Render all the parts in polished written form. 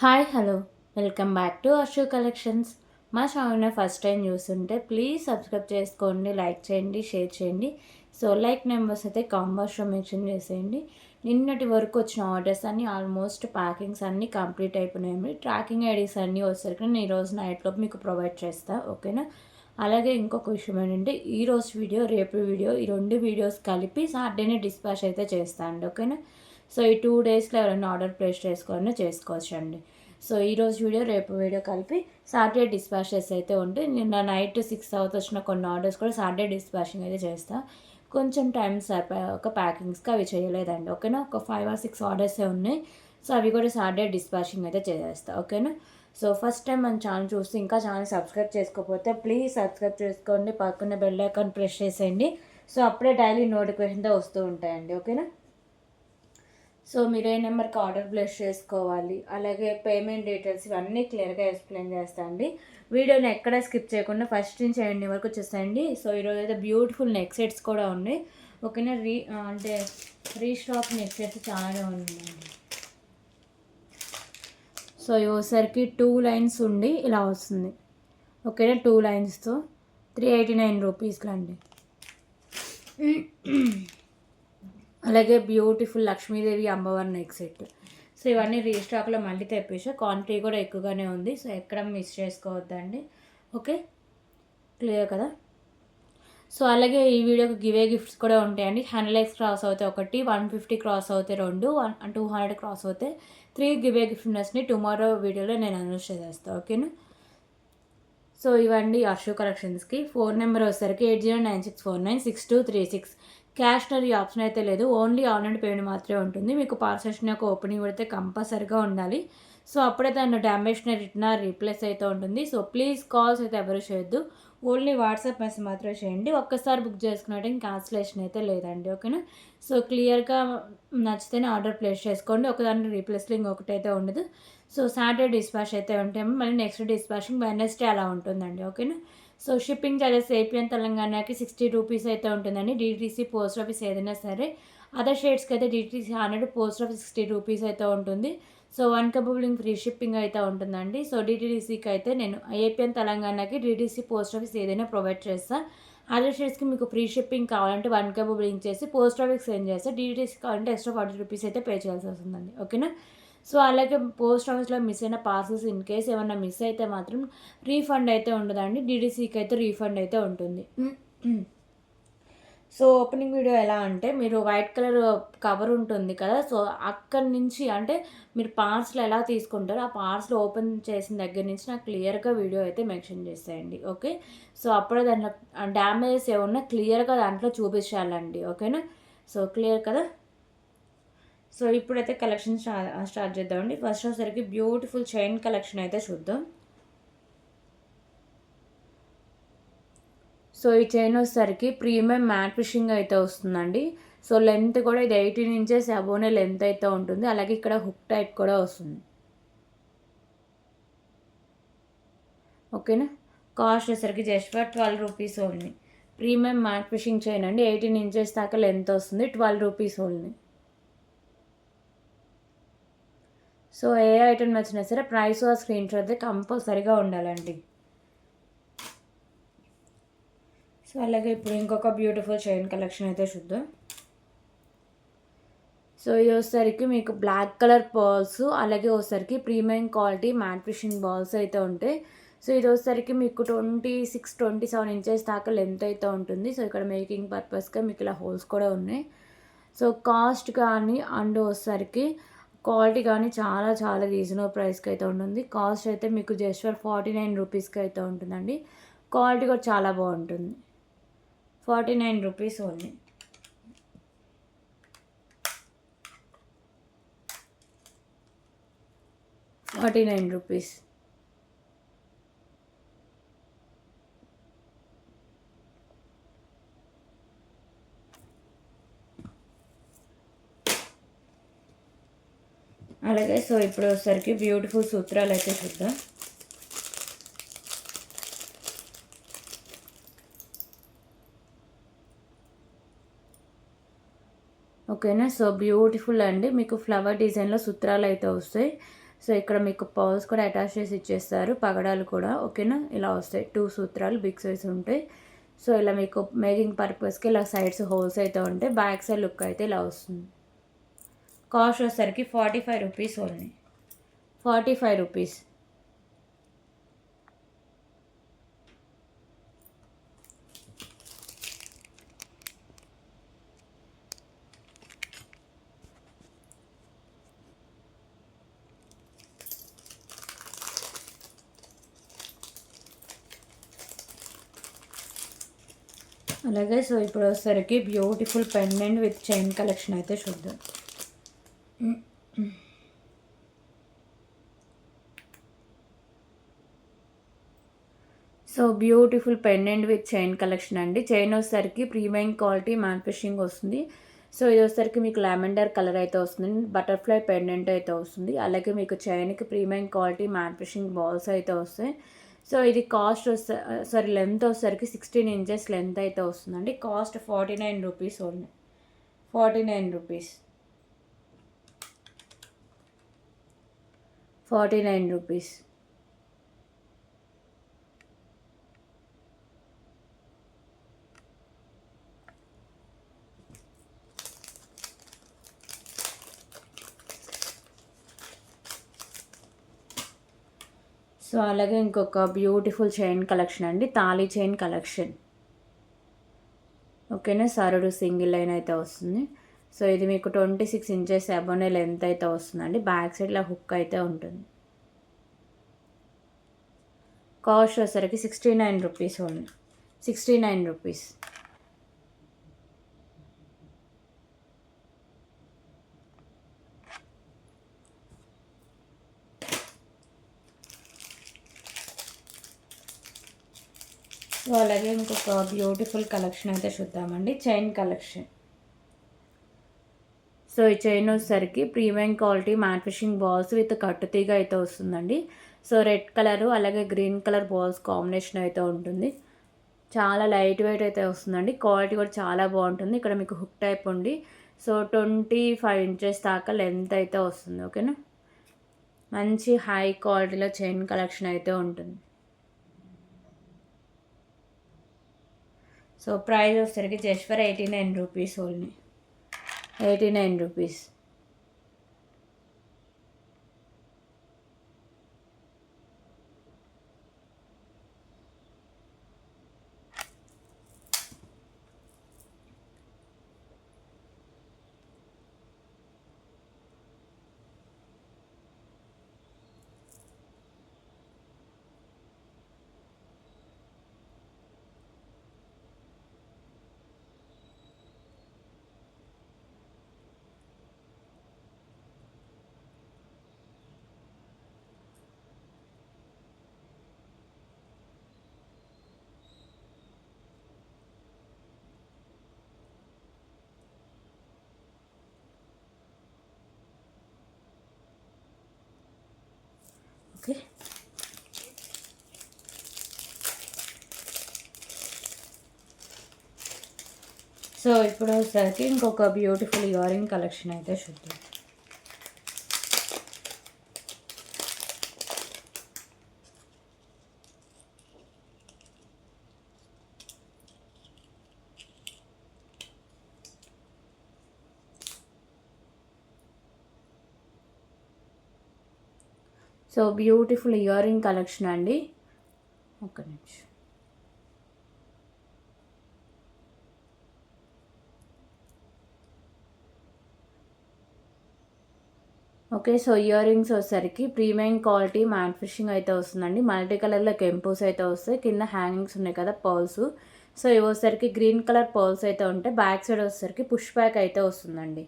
Hi hello welcome back to Arshu collections. మా ఛానల్ని first time చూస్తుంటే ప్లీజ్ సబ్స్క్రైబ్ చేసుకోండి, లైక్ చేయండి, షేర్ చేయండి. సో లైక్ నెంబర్స్ అయితే కాంబాక్స్లో మెన్షన్ చేసేయండి. నిన్నటి వరకు వచ్చిన ఆర్డర్స్ అన్నీ ఆల్మోస్ట్ ప్యాకింగ్స్ అన్నీ కంప్లీట్ అయిపోయినాయి. ట్రాకింగ్ ఐడీస్ అన్నీ వచ్చేసరికి నేను ఈరోజు నైట్లో మీకు ప్రొవైడ్ చేస్తాను, ఓకేనా. అలాగే ఇంకొక విషయం ఏంటంటే ఈరోజు వీడియో రేపు వీడియో ఈ రెండు వీడియోస్ కలిపి సాటర్డేనే డిస్పాచ్ అయితే చేస్తాను, ఓకేనా. సో ఈ 2 డేస్లో ఎవరైనా ఆర్డర్ ప్లేస్ చేసుకోవాలన్నా చేసుకోవచ్చు అండి. సో ఈరోజు వీడియో రేపు వీడియో కలిపి సాటర్డే డిస్పాచెస్ అయితే ఉంటాయి. నిన్న నైట్ 6 అవుతూ వచ్చిన కొన్ని ఆర్డర్స్ కూడా సాటర్డే డిస్పాచింగ్ అయితే చేస్తాను. కొంచెం టైం సరిపోయాక ప్యాకింగ్స్కి అవి చేయలేదండి, ఓకేనా. ఒక 5 or 6 ఆర్డర్సే ఉన్నాయి. సో అవి కూడా సాటర్డే డిస్పాచింగ్ అయితే చేసేస్తాను, ఓకేనా. సో ఫస్ట్ టైం మన ఛానల్ చూస్తే ఇంకా ఛానల్ సబ్స్క్రైబ్ చేసుకోకపోతే ప్లీజ్ సబ్స్క్రైబ్ చేసుకోండి, పక్కన బెల్ ఐకాన్ ప్రెస్ చేసేయండి. సో అప్పుడే డైలీ నోటిఫికేషన్తో వస్తూ ఉంటాయండి, ఓకేనా. సో మీరు ఏ నెంబర్కి ఆర్డర్ ప్లేస్ చేసుకోవాలి, అలాగే పేమెంట్ డీటెయిల్స్ ఇవన్నీ క్లియర్గా ఎక్స్ప్లెయిన్ చేస్తాను అండి. వీడియోని ఎక్కడ స్కిప్ చేయకుండా ఫస్ట్ నుంచి ఎండ్ వరకు వచ్చేసేయండి. సో ఈరోజు అయితే బ్యూటిఫుల్ నెక్ సెట్స్ కూడా ఉన్నాయి, ఓకేనా. అంటే రీస్టాక్ నెక్ సెట్స్ చాలా ఉన్నాయండి. సో ఇవసరికి 2 లైన్స్ ఉండి ఇలా వస్తుంది, ఓకేనా. 2 లైన్స్తో 389 రూపీస్లో అండి. అలాగే బ్యూటిఫుల్ లక్ష్మీదేవి అమ్మవారి నెక్ సెట్. సో ఇవన్నీ రీస్టాక్లో మళ్ళీ తెప్పించా, క్వాంటిటీ కూడా ఎక్కువగానే ఉంది. సో ఎక్కడ మిస్ చేసుకోవద్దండి, ఓకే. క్లియర్ కదా. సో అలాగే ఈ వీడియోకి గివే గిఫ్ట్స్ కూడా ఉంటాయండి. 100 క్రాస్ అవుతే ఒకటి, 150 క్రాస్ అవుతే 2, 200 క్రాస్ అవుతే 3 గివే గిఫ్ట్స్ని టుమారో వీడియోలో నేను అనౌన్స్ చేసేస్తాను, ఓకేనా. సో ఇవ్వండి అర్షు కలెక్షన్స్కి. ఫోన్ నెంబర్ వచ్చేసరికి 8096496236. క్యాష్ డెలివరీ ఆప్షన్ అయితే లేదు, ఓన్లీ ఆన్లైన్ పేమెంట్ మాత్రమే ఉంటుంది. మీకు పార్సెల్స్ని ఒక ఓపెనింగ్ పెడితే కంపల్సరీగా ఉండాలి. సో అప్పుడే దాన్ని డ్యామేజ్ని రిటర్న్ రీప్లేస్ అయితే ఉంటుంది. సో ప్లీజ్ కాల్స్ అయితే ఎవరు చేయొద్దు, ఓన్లీ వాట్సాప్ మెసేజ్ మాత్రమే చేయండి. ఒక్కసారి బుక్ చేసుకున్నట్టు క్యాన్సిలేషన్ అయితే లేదండి, ఓకేనా. సో క్లియర్గా నచ్చితేనే ఆర్డర్ ప్లేస్ చేసుకోండి, ఒకదాని రీప్లేస్ లింక్ ఒకటైతే ఉండదు. సో సాటర్డే డిస్పాచ్ అయితే ఉంటాము, మళ్ళీ నెక్స్ట్ డిస్పాచింగ్ వెడ్నెస్డే అలా ఉంటుందండి, ఓకేనా. So shipping charges AP and తెలంగాణకి 60 రూపీస్ అయితే ఉంటుందండి. డీటీసీ పోస్ట్ ఆఫీస్ ఏదైనా సరే. అదర్ స్టేట్స్కి అయితే డీటీసీ 100, పోస్ట్ ఆఫీస్ 60 రూపీస్ అయితే ఉంటుంది. సో 1 కబుల్ లింక్ ఫ్రీ షిప్పింగ్ అయితే ఉంటుందండి. సో డీటీడీసీకి అయితే నేను ఏపీ అండ్ తెలంగాణకి డీటీసీ పోస్ట్ ఆఫీస్ ఏదైనా ప్రొవైడ్ చేస్తాను. అదర్ స్టేట్స్కి మీకు ఫ్రీ షిప్పింగ్ కావాలంటే 1 కబుల్ లింక్ చేసి పోస్ట్ ఆఫీస్ సెండ్ చేస్తే డీటీసీ కావాలంటే ఎక్స్ట్రా 40 రూపీస్ అయితే పే చేయాల్సి వస్తుందండి, ఓకేనా. సో అలాగే పోస్ట్ ఆఫీస్లో మిస్ అయిన పార్సల్స్ ఇన్ కేస్ ఏమన్నా మిస్ అయితే మాత్రం రీఫండ్ అయితే ఉండదండి, డీడీసీకి అయితే రీఫండ్ అయితే ఉంటుంది. సో ఓపెనింగ్ వీడియో ఎలా అంటే మీరు వైట్ కలర్ కవర్ ఉంటుంది కదా, సో అక్కడి నుంచి అంటే మీరు పార్సల్ ఎలా తీసుకుంటారో ఆ పార్సల్ ఓపెన్ చేసిన దగ్గర నుంచి నాకు క్లియర్గా వీడియో అయితే మెన్షన్ చేసేయండి, ఓకే. సో అప్పుడే దాంట్లో డ్యామేజెస్ ఏమన్నా క్లియర్గా దాంట్లో చూపించాలండి, ఓకేనా. సో క్లియర్ కదా. సో ఇప్పుడైతే కలెక్షన్ స్టార్ట్ చేద్దామండి. ఫస్ట్ వచ్చేసరికి బ్యూటిఫుల్ చైన్ కలెక్షన్ అయితే చూద్దాం. సో ఈ చైన్ వచ్చేసరికి ప్రీమియం మ్యాట్ ఫిషింగ్ అయితే వస్తుందండి. సో లెంత్ కూడా ఇది 18 ఇంచెస్ అబోనే లెంత్ అయితే ఉంటుంది. అలాగే ఇక్కడ హుక్ టైప్ కూడా వస్తుంది, ఓకేనా. కాస్ట్ వచ్చేసరికి just for 12 rupees only. Premium matte fishing chain అండి, 18 ఇంచెస్ దాకా లెంత్ వస్తుంది, 12 రూపీస్ ఓన్లీ. సో ఏ ఐటమ్ నచ్చినా సరే ప్రైస్ ఆ స్క్రీన్ షాట్ అయితే కంపల్సరీగా ఉండాలండి. సో అలాగే ఇప్పుడు ఇంకొక బ్యూటిఫుల్ చైన్ కలెక్షన్ అయితే చూద్దాం. సో ఇది వచ్చేసరికి మీకు బ్లాక్ కలర్ పర్ల్స్, అలాగే వచ్చేసరికి premium quality matte fishing balls అయితే ఉంటాయి. సో ఇది వచ్చేసరికి మీకు 26-27 ఇంచెస్ దాకా లెంత్ అయితే ఉంటుంది. సో ఇక్కడ మేకింగ్ పర్పస్గా మీకు ఇలా హోల్స్ కూడా ఉన్నాయి. సో కాస్ట్ కానీ అండ్ వచ్చేసరికి క్వాలిటీ కానీ చాలా చాలా రీజనబుల్ ప్రైస్కి అయితే ఉంటుంది. కాస్ట్ అయితే మీకు జస్ట్ ఫర్ 49 రూపీస్కి అయితే ఉంటుందండి. క్వాలిటీ కూడా చాలా బాగుంటుంది, 49 రూపీస్ ఓన్లీ. రూపీస్. అలాగే సో ఇప్పుడు వచ్చేసరికి బ్యూటిఫుల్ సూత్రాలు అయితే చూద్దాం. ఓకేనా. సో బ్యూటిఫుల్ అండి, మీకు ఫ్లవర్ డిజైన్లో సూత్రాలు అయితే వస్తాయి. సో ఇక్కడ మీకు పర్ల్స్ కూడా అటాచ్ చేసి ఇచ్చేస్తారు, పగడాలు కూడా. ఓకేనా, ఇలా వస్తాయి 2 సూత్రాలు బిగ్ సైజ్ ఉంటాయి. సో ఇలా మీకు మేకింగ్ పర్పస్కి ఇలా సైడ్స్ హోల్స్ అయితే ఉంటాయి. బ్యాక్ సైడ్ లుక్ అయితే ఇలా వస్తుంది. కాస్ట్ వచ్చేసరికి 45 రూపీస్ ఓన్లీ. 45 రూపీస్. అలాగే సో ఇప్పుడు వచ్చేసరికి beautiful pendant with chain collection అయితే చూద్దాం. So beautiful pendant with chain collection అండి. చైన్ వచ్చేసరికి ప్రీమియం క్వాలిటీ మ్యానుఫ్యాక్చరింగ్ వస్తుంది. సో ఇది వచ్చేసరికి మీకు లావెండర్ కలర్ అయితే వస్తుంది, బటర్ఫ్లై పెండెంట్ అయితే వస్తుంది. అలాగే మీకు చైన్కి ప్రీమియం క్వాలిటీ మ్యానుఫ్యాక్చరింగ్ బాల్స్ అయితే వస్తాయి. సో ఇది కాస్ట్ లెంత్ వచ్చేసరికి 16 ఇంచెస్ లెంత్ అయితే వస్తుందండి. Cost 49 rupees only. 49 rupees. 49 rupees. So అలాగే ఇంకొక బ్యూటిఫుల్ చైన్ కలెక్షన్ అండి, తాళీ చైన్ కలెక్షన్. ఓకేనా, సరుడు సింగిల్ లైన్ అయితే వస్తుంది. సో ఇది మీకు 26 ఇంచెస్ అబోనే లెంత్ అయితే వస్తుందండి. బ్యాక్ సైడ్లో హుక్ అయితే ఉంటుంది. కాస్ట్ వచ్చేసరికి 69 రూపీస్ ఓన్లీ. 69 రూపీస్. సో అలాగే ఇంకొక బ్యూటిఫుల్ కలెక్షన్ అయితే చూద్దామండి, చైన్ కలెక్షన్. సో ఈ చైన్ వచ్చేసరికి premium quality manufacturing balls with కట్టుతీగ అయితే వస్తుందండి. సో రెడ్ కలరు అలాగే గ్రీన్ కలర్ బాల్స్ కాంబినేషన్ అయితే ఉంటుంది. చాలా లైట్ వెయిట్ అయితే వస్తుందండి. క్వాలిటీ కూడా చాలా బాగుంటుంది. ఇక్కడ మీకు హుక్ టైప్ ఉంది. సో 25 ఇంచెస్ దాకా లెంత్ అయితే వస్తుంది. ఓకేనా, మంచి హై క్వాలిటీలో చైన్ కలెక్షన్ అయితే ఉంటుంది. సో ప్రైస్ వచ్చేసరికి just for 89 rupees only. 89 rupees. Okay, so ఇప్పుడు వచ్చేసరికి ఇంకొక బ్యూటిఫుల్ ఇయరింగ్ కలెక్షన్ అయితే చూద్దాం. సో బ్యూటిఫుల్ ఇయరింగ్ కలెక్షన్ అండి. ఒక్క నిమిషం. ఓకే, సో ఇయర్ రింగ్స్ వచ్చేసరికి ప్రీమియం క్వాలిటీ మ్యానుఫ్యాక్చరింగ్ అయితే వస్తుందండి. మల్టీ కలర్లో కెంపోస్ అయితే వస్తాయి. కింద హ్యాంగింగ్స్ ఉన్నాయి కదా పర్ల్స్. సో ఇవి వచ్చేసరికి గ్రీన్ కలర్ పర్ల్స్ అయితే ఉంటాయి. బ్యాక్ సైడ్ వచ్చేసరికి పుష్ బ్యాక్ అయితే వస్తుందండి.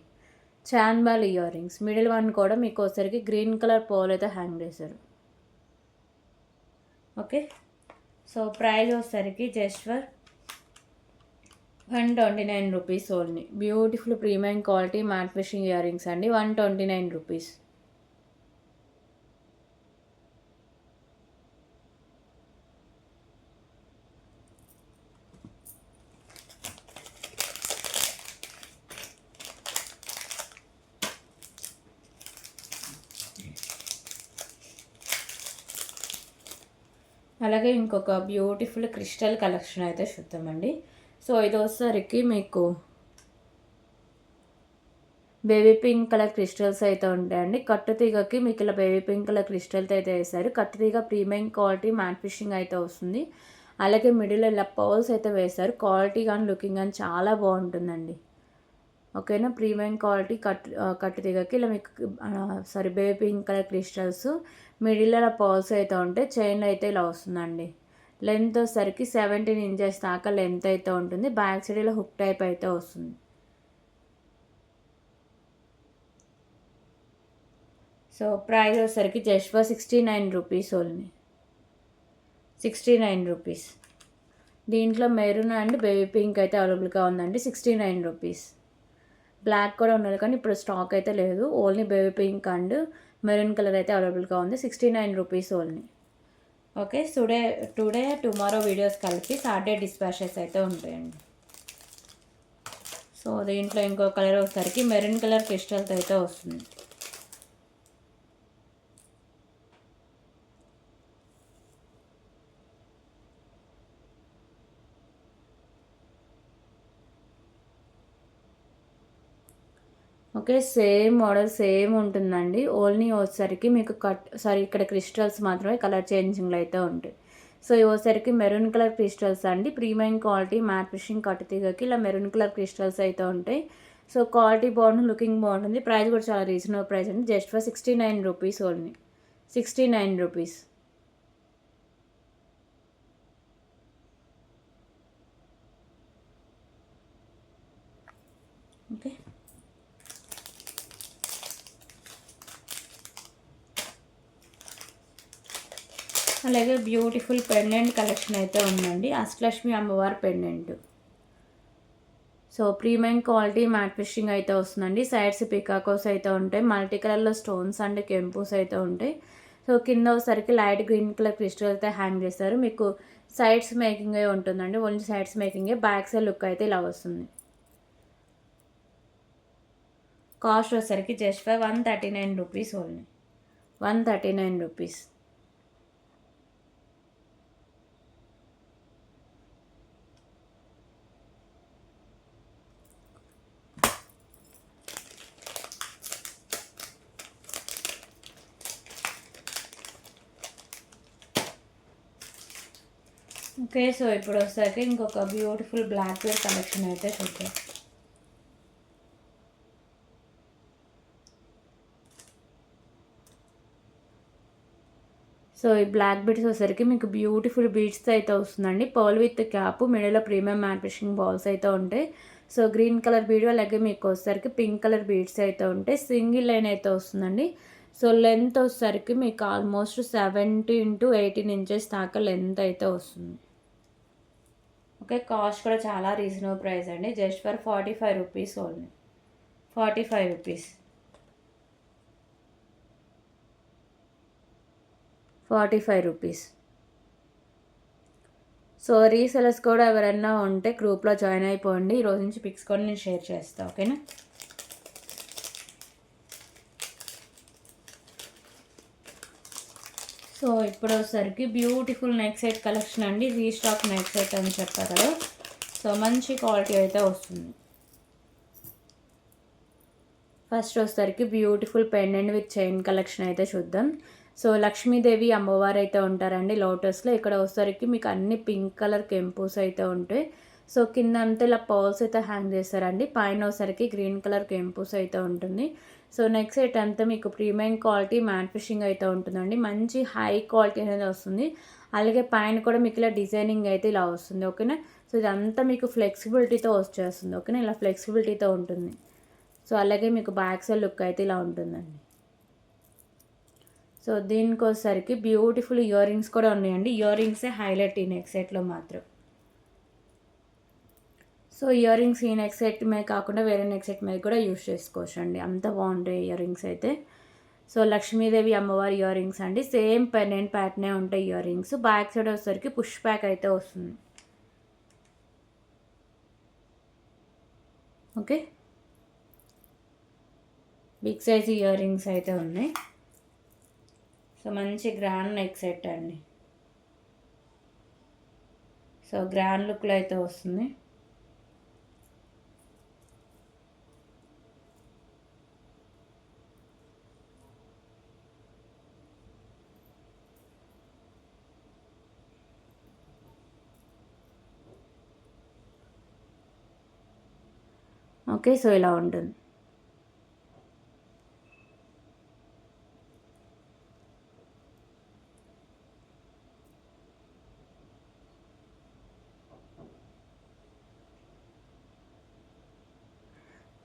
చాన్బాల్ ఇయర్ రింగ్స్. మిడిల్ వన్ కూడా మీకు వచ్చేసరికి గ్రీన్ కలర్ పర్ల్ అయితే హ్యాంగ్ చేశారు. ఓకే, సో ప్రైస్ వచ్చేసరికి just for 129 rupees only. Beautiful premium quality manufacturing ear rings అండి. 129 రూపీస్. అలాగే ఇంకొక బ్యూటిఫుల్ క్రిస్టల్ కలెక్షన్ అయితే చూద్దామండి. సో ఇది వచ్చేసరికి మీకు బేబీ పింక్ కలర్ క్రిస్టల్స్ అయితే ఉంటాయండి. కట్టుతీగకి మీకు ఇలా బేబీ పింక్ కలర్ క్రిస్టల్స్ అయితే వేశారు. కట్టుతీగ ప్రీమియం క్వాలిటీ మ్యాట్ ఫిషింగ్ అయితే వస్తుంది. అలాగే మిడిల్ ఇలా పర్ల్స్ అయితే వేశారు. క్వాలిటీ కానీ లుకింగ్ కానీ చాలా బాగుంటుందండి. ఓకేనా, ప్రీమియం క్వాలిటీ కట్టుతీగకి ఇలా మీకు baby pink colour crystals middle ఇలా పర్ల్స్ అయితే ఉంటాయి. చైన్ అయితే ఇలా వస్తుందండి. లెంత్ వచ్చేసరికి 17 ఇంచెస్ దాకా లెంత్ అయితే ఉంటుంది. బ్యాక్ సైడ్ ఇలా హుక్ టైప్ అయితే వస్తుంది. సో ప్రైస్ వచ్చేసరికి just for 69 rupees only. 69 rupees. దీంట్లో మెరూన్ అండ్ బేబీ పింక్ అయితే అవైలబుల్గా ఉందండి. 69 రూపీస్. బ్లాక్ కూడా ఉన్నది కానీ ఇప్పుడు స్టాక్ అయితే లేదు. Only baby pink and maroon colour అయితే అవైలబుల్గా ఉంది. 69 rupees only. Okay, today tomorrow videos కలిపి సాటర్డే డిస్పాచెస్ అయితే ఉంటాయండి. సో దీంట్లో ఇంకో కలర్ వచ్చేసరికి మెరూన్ కలర్ క్రిస్టల్స్ అయితే వస్తుంది. ఓకే, సేమ్ మోడల్ సేమ్ ఉంటుందండి. ఓన్లీ వచ్చేసరికి మీకు ఇక్కడ క్రిస్టల్స్ మాత్రమే కలర్ చేంజింగ్లో అయితే ఉంటాయి. సో ఇవి వచ్చేసరికి మెరూన్ కలర్ క్రిస్టల్స్ అండి. ప్రీమియం క్వాలిటీ మ్యాట్ ఫిషింగ్ కట్టుతీగకి ఇలా మెరూన్ కలర్ క్రిస్టల్స్ అయితే ఉంటాయి. సో క్వాలిటీ బాగుంటుంది, లుకింగ్ బాగుంటుంది. ప్రైస్ కూడా చాలా రీజనబుల్ ప్రైస్ అండి. Just for 69 rupees only. 69 rupees. Okay, అలాగే బ్యూటిఫుల్ పెండెంట్ కలెక్షన్ అయితే ఉందండి. అష్టలక్ష్మి అమ్మవారి pendant. So premium quality matte fishing అయితే వస్తుందండి. సైడ్స్ పికాకోస్ అయితే ఉంటాయి. మల్టీ కలర్లో స్టోన్స్ అండ్ కెంపూస్ అయితే ఉంటాయి. సో కింద ఒకసారికి లైట్ గ్రీన్ కలర్ క్రిస్టల్ అయితే హ్యాంగ్ చేస్తారు. మీకు సైడ్స్ మేకింగే ఉంటుందండి. ఓన్లీ సైడ్స్ మేకింగే. బ్యాక్ సైడ్ లుక్ అయితే ఇలా వస్తుంది. కాస్ట్ వచ్చేసరికి just for 139 rupees only. 139 rupees. Okay, so ఇప్పుడు వస్తాక ఇంకొక బ్యూటిఫుల్ బ్లాక్ వేర్ కలెక్షన్ అయితే చూద్దాం. సో ఈ బ్లాక్ బీడ్స్ వచ్చేసరికి మీకు బ్యూటిఫుల్ బీడ్స్ అయితే వస్తుందండి. పర్ల్ విత్ క్యాప్, మిడిల్లో ప్రీమియం మ్యాట్ ఫిషింగ్ బాల్స్ అయితే ఉంటాయి. సో గ్రీన్ కలర్ బీడ్ అలాగే మీకు వచ్చేసరికి పింక్ కలర్ బీడ్స్ అయితే ఉంటాయి. సింగిల్ లైన్ అయితే వస్తుందండి. సో లెంత్ వచ్చేసరికి మీకు ఆల్మోస్ట్ 17 to 18 ఇంచెస్ దాకా లెంత్ అయితే వస్తుంది. ఓకే, కాస్ట్ కూడా చాలా రీజనబుల్ ప్రైస్ అండి. Just for 45 rupees only. 45 rupees. 45 rupees. So resellers కూడా ఎవరైనా ఉంటే గ్రూప్లో జాయిన్ అయిపోండి. ఈరోజు నుంచి పిక్స్ కూడా నేను షేర్ చేస్తాను. ఓకేనా. సో ఇప్పుడు వచ్చేసరికి బ్యూటిఫుల్ నెక్ సెట్ కలెక్షన్ అండి. రీస్టాక్ నెక్ సెట్ అని చెప్పారు కదా. సో మంచి క్వాలిటీ అయితే వస్తుంది. ఫస్ట్ వచ్చేసరికి beautiful pendant with chain collection అయితే చూద్దాం. సో లక్ష్మీదేవి అమ్మవారు అయితే ఉంటారండి లోటస్లో. ఇక్కడ వచ్చేసరికి మీకు అన్ని పింక్ కలర్ కెంపూస్ అయితే ఉంటాయి. సో కింద అంతా ఇలా పర్ల్స్ అయితే హ్యాంగ్ చేస్తారండి. పైన వచ్చేసరికి గ్రీన్ కలర్ కెంపూస్ అయితే ఉంటుంది. సో నెక్స్ట్ సెట్ అంతా మీకు ప్రీమియం క్వాలిటీ మ్యాట్ ఫిషింగ్ అయితే ఉంటుందండి. మంచి హై క్వాలిటీ అనేది వస్తుంది. అలాగే పైన కూడా మీకు ఇలా డిజైనింగ్ అయితే ఇలా వస్తుంది. ఓకేనా. సో ఇదంతా మీకు ఫ్లెక్సిబిలిటీతో వచ్చేస్తుంది. ఓకేనా, ఇలా ఫ్లెక్సిబిలిటీతో ఉంటుంది. సో అలాగే మీకు బ్యాక్ సైడ్ లుక్ అయితే ఇలా ఉంటుందండి. సో దీనికి వచ్చేసరికి బ్యూటిఫుల్ ఇయర్ రింగ్స్ కూడా ఉన్నాయండి. ఇయర్ రింగ్సే హైలైట్ ఈ నెక్ సెట్లో మాత్రం. సో ఇయర్ రింగ్స్ ఈ నెక్ సెట్ మీద కాకుండా వేరే నెక్ సెట్ మీద కూడా యూస్ చేసుకోవచ్చు అండి. అంత బాగుంటాయి ఇయర్ రింగ్స్ అయితే. సో లక్ష్మీదేవి అమ్మవారి ఇయర్ రింగ్స్ అండి. సేమ్ పెండెంట్ ప్యాటర్నే ఉంటాయి ఇయర్ రింగ్స్. బ్యాక్ సైడ్ వచ్చేసరికి పుష్ బ్యాక్ అయితే వస్తుంది. Okay, big size ear rings అయితే ఉన్నాయి. సో మంచి గ్రాండ్ నెక్ సెట్ అండి. సో గ్రాండ్ లుక్లో అయితే వస్తుంది. ఓకే, సో ఇలా ఉంటుంది.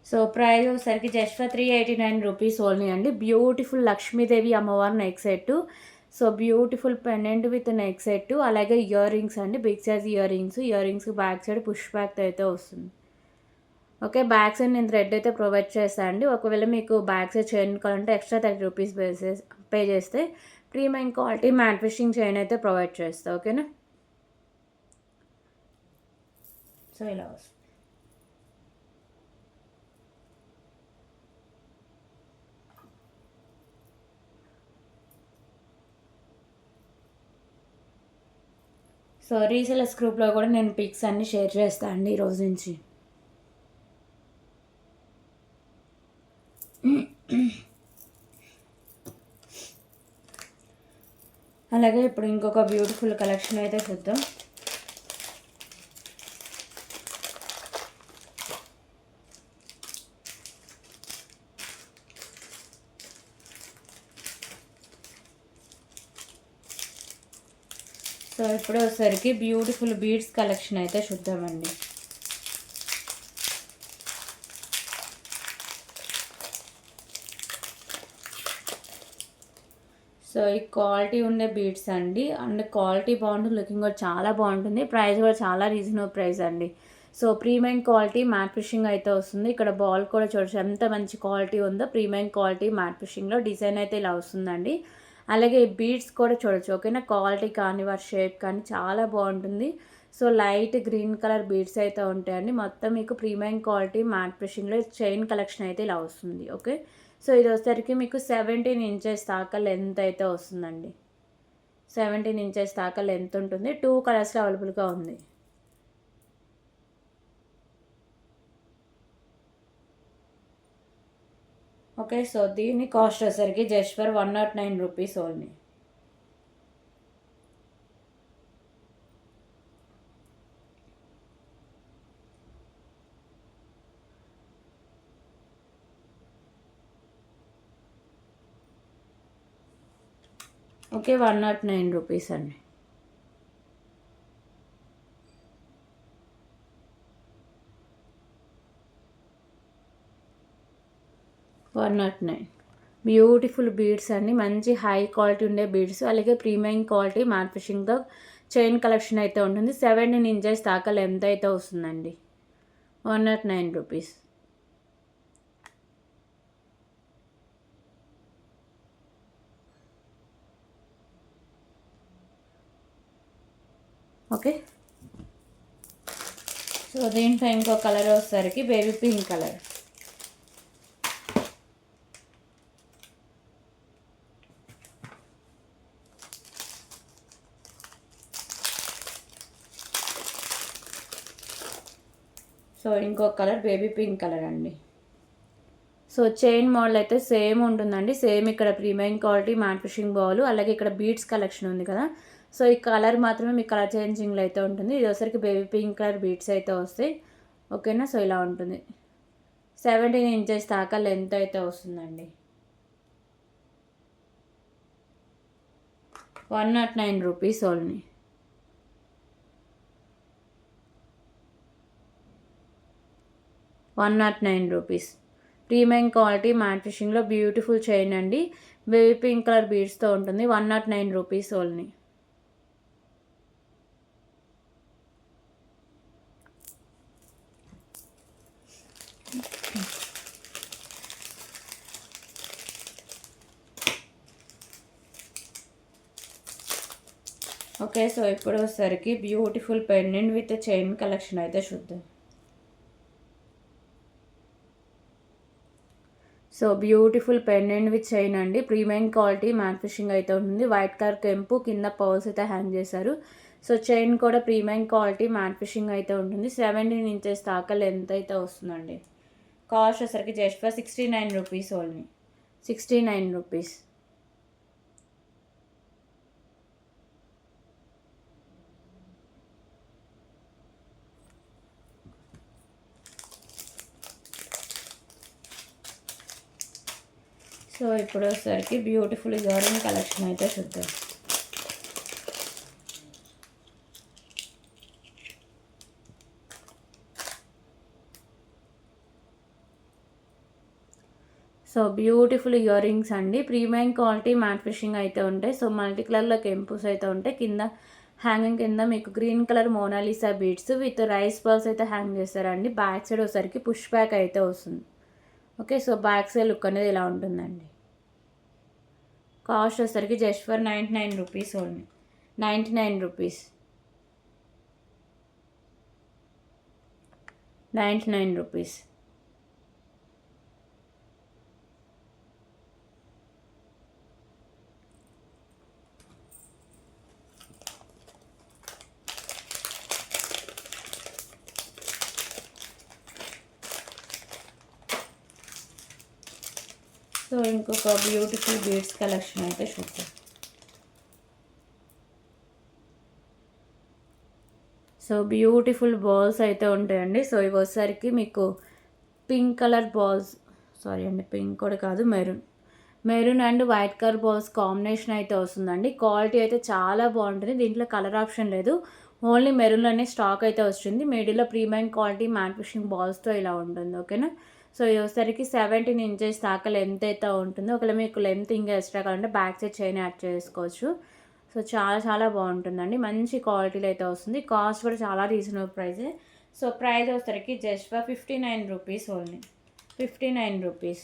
సో ప్రైస్ వచ్చేసరికి జస్ట్ ఫర్ 389 రూపీస్ ఓన్లీ అండి. బ్యూటిఫుల్ లక్ష్మీదేవి అమ్మవారి neck set. So beautiful pendant with neck set, అలాగే ఇయర్ రింగ్స్ అండి, big size ear rings back side push back అయితే వస్తుంది. ఓకే, బ్యాక్ సైడ్ నేను థ్రెడ్ అయితే ప్రొవైడ్ చేస్తాను అండి. ఒకవేళ మీకు బ్యాక్ సైడ్ చైన్ కావాలంటే ఎక్స్ట్రా 30 రూపీస్ పే చేస్తే premium quality matte fishing chain అయితే ప్రొవైడ్ చేస్తా. ఓకేనా, సో ఇలా వస్తుంది. సో రీసెలర్స్ గ్రూప్లో కూడా నేను పిక్స్ అన్నీ షేర్ చేస్తాను అండి ఈరోజు నుంచి. అలాగే ఇప్పుడు ఇంకొక బ్యూటిఫుల్ కలెక్షన్ అయితే చూద్దాం. సో ఇప్పుడు వచ్చేసరికి బ్యూటిఫుల్ బీడ్స్ కలెక్షన్ అయితే చూద్దామండి. సో ఈ క్వాలిటీ ఉండే బీడ్స్ అండి, అండ్ క్వాలిటీ బాగుంటుంది, లుకింగ్ కూడా చాలా బాగుంటుంది, ప్రైస్ కూడా చాలా రీజనబుల్ ప్రైస్ అండి. So premium quality matte fishing అయితే వస్తుంది. ఇక్కడ బాల్ కూడా చూడచ్చు ఎంత మంచి క్వాలిటీ ఉందో. ప్రీమియం క్వాలిటీ మ్యాట్ ఫిషింగ్లో డిజైన్ అయితే ఇలా వస్తుందండి. అలాగే ఈ బీడ్స్ కూడా చూడొచ్చు. ఓకేనా, క్వాలిటీ కానీ వాటి షేప్ కానీ చాలా బాగుంటుంది. So light green colour beads అయితే ఉంటాయండి. మొత్తం మీకు ప్రీమియం క్వాలిటీ మ్యాట్ ఫిషింగ్లో చైన్ కలెక్షన్ అయితే ఇలా వస్తుంది. ఓకే, సో ఇది వచ్చేసరికి మీకు 17 ఇంచెస్ దాకా లెంత్ అయితే వస్తుందండి. 17 ఇంచెస్ దాకా లెంత్ ఉంటుంది. 2 కలర్స్లో అవైలబుల్గా ఉంది. ఓకే, సో దీని కాస్ట్ వచ్చేసరికి just for 109 rupees only. Okay, 109 rupees అండి. బ్యూటిఫుల్ బీడ్స్ అండి, మంచి హై క్వాలిటీ ఉండే బీడ్స్, అలాగే ప్రీమియం క్వాలిటీ మ్యాట్ ఫిషింగ్తో చైన్ కలెక్షన్ అయితే ఉంటుంది. 17 ఇంచెస్ దాకా లెంత్ అయితే వస్తుందండి. 109 రూపీస్. ఓకే, సో దీంట్లో ఇంకో కలర్ వచ్చేసరికి బేబీ పింక్ కలర్. సో ఇంకో కలర్ బేబీ పింక్ కలర్ అండి. సో చైన్ మోడల్ అయితే సేమ్ ఉంటుందండి. సేమ్ ఇక్కడ premium quality matte fishing bowl, అలాగే ఇక్కడ బీడ్స్ కలెక్షన్ ఉంది కదా. సో ఈ కలర్ మాత్రమే మీకు కలర్ చేంజింగ్లో అయితే ఉంటుంది. ఇది వచ్చరికి బేబీ పింక్ కలర్ బీడ్స్ అయితే వస్తాయి. ఓకేనా, సో ఇలా ఉంటుంది. 17 ఇంచెస్ దాకా లెంత్ అయితే వస్తుందండి. 109 rupees only. Rupees. Premium quality matte ఫిషింగ్లో బ్యూటిఫుల్ చైన్ అండి, బేబీ పింక్ కలర్ బీడ్స్తో ఉంటుంది. 109 రూపీస్ ఓన్లీ. ఓకే, సో ఇప్పుడు వచ్చేసరికి beautiful pendant with chain collection అయితే చూద్దాం. So beautiful pendant with chain అండి, ప్రీమియం క్వాలిటీ మ్యాట్ ఫిషింగ్ అయితే ఉంటుంది. వైట్ కలర్ కెంపు కింద పర్ల్స్ అయితే హ్యాంగ్ చేశారు. సో చైన్ కూడా ప్రీమియం క్వాలిటీ మ్యాట్ ఫిషింగ్ అయితే ఉంటుంది. 17 ఇంచెస్ దాకా లెంత్ అయితే వస్తుందండి. కాస్ట్ వచ్చేసరికి just for 69 rupees only. 69 rupees. So ఇప్పుడు వచ్చేసరికి బ్యూటిఫుల్ ఇయర్ రింగ్ కలెక్షన్ అయితే చూద్దాం. సో బ్యూటిఫుల్ ఇయర్ రింగ్స్ అండి. ప్రీమియం క్వాలిటీ మ్యాట్ ఫిషింగ్ అయితే ఉంటాయి. సో మల్టీ కలర్లో కెంపుస్ అయితే ఉంటాయి. కింద హ్యాంగింగ్ కింద మీకు green colour Mona Lisa beads with rice pearls అయితే హ్యాంగ్ చేస్తారండి. బ్యాక్ సైడ్ వచ్చేసరికి పుష్ బ్యాక్ అయితే వస్తుంది. Okay, so back side look అనేది ఇలా ఉంటుందండి. కాస్ట్ వచ్చేసరికి just for 99 rupees only. 99 rupees. 99 rupees. So ఇంకొక బ్యూటిఫుల్ బీడ్స్ కలెక్షన్ అయితే చూద్దాం. సో బ్యూటిఫుల్ బాల్స్ అయితే ఉంటాయండి. సో ఇవి వచ్చేసరికి మీకు పింక్ కలర్ బాల్స్, సారీ అండి పింక్ కూడా కాదు, maroon and white colour balls combination అయితే వస్తుందండి. క్వాలిటీ అయితే చాలా బాగుంటుంది. దీంట్లో కలర్ ఆప్షన్ లేదు, ఓన్లీ మెరూన్లోనే స్టాక్ అయితే వస్తుంది. మిడిల్లో ప్రీమియం క్వాలిటీ మ్యాట్ ఫిషింగ్ బాల్స్తో ఇలా ఉంటుంది. ఓకేనా. సో ఇది వచ్చేసరికి 17 ఇంచెస్ దాకా లెంత్ అయితే ఉంటుంది. ఒకవేళ మీకు లెంత్ ఇంకా ఎక్స్ట్రా కావాలంటే బ్యాక్ సైడ్ చైన్ యాడ్ చేసుకోవచ్చు. సో చాలా చాలా బాగుంటుందండి. మంచి క్వాలిటీలో అయితే వస్తుంది. కాస్ట్ కూడా చాలా రీజనబుల్ ప్రైజే. సో ప్రైస్ వచ్చేసరికి just for 59 rupees only. 59 rupees.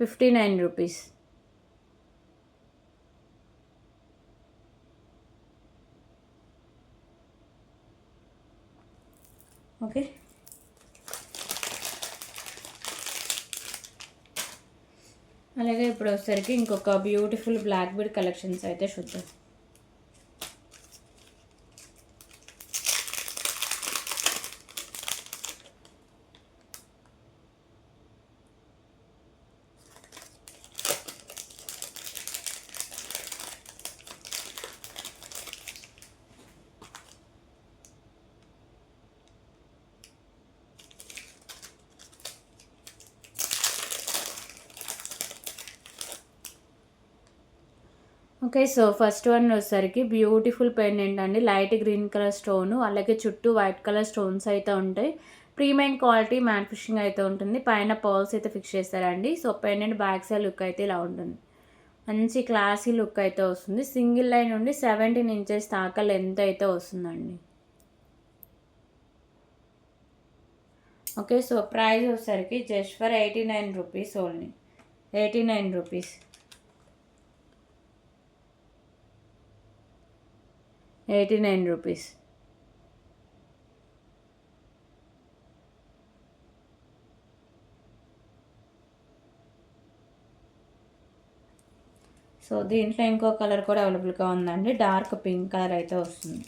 59 rupees. Okay. అలాగే ఇప్పుడు వచ్చేసరికి ఇంకొక బ్యూటిఫుల్ బ్లాక్ బీడ్ కలెక్షన్స్ అయితే చూద్దాం. ఓకే, సో ఫస్ట్ వన్ వచ్చేసరికి బ్యూటిఫుల్ పెండెంట్ అండి. లైట్ గ్రీన్ కలర్ స్టోను, అలాగే చుట్టూ వైట్ కలర్ స్టోన్స్ అయితే ఉంటాయి. ప్రీమియం క్వాలిటీ మ్యాట్ ఫిషింగ్ అయితే ఉంటుంది. పైన పర్ల్స్ అయితే ఫిక్స్ చేస్తారండి. So pendant back side look అయితే ఇలా ఉంటుంది. మంచి క్లాసీ లుక్ అయితే వస్తుంది. సింగిల్ లైన్ నుండి 17 ఇంచెస్ దాకా లెంత్ అయితే వస్తుందండి. ఓకే, సో ప్రైస్ వచ్చేసరికి just for 89 rupees only. 89 rupees. 89 rupees. So దీంట్లో ఇంకో కలర్ కూడా అవైలబుల్గా ఉందండి. డార్క్ పింక్ కలర్ అయితే వస్తుంది.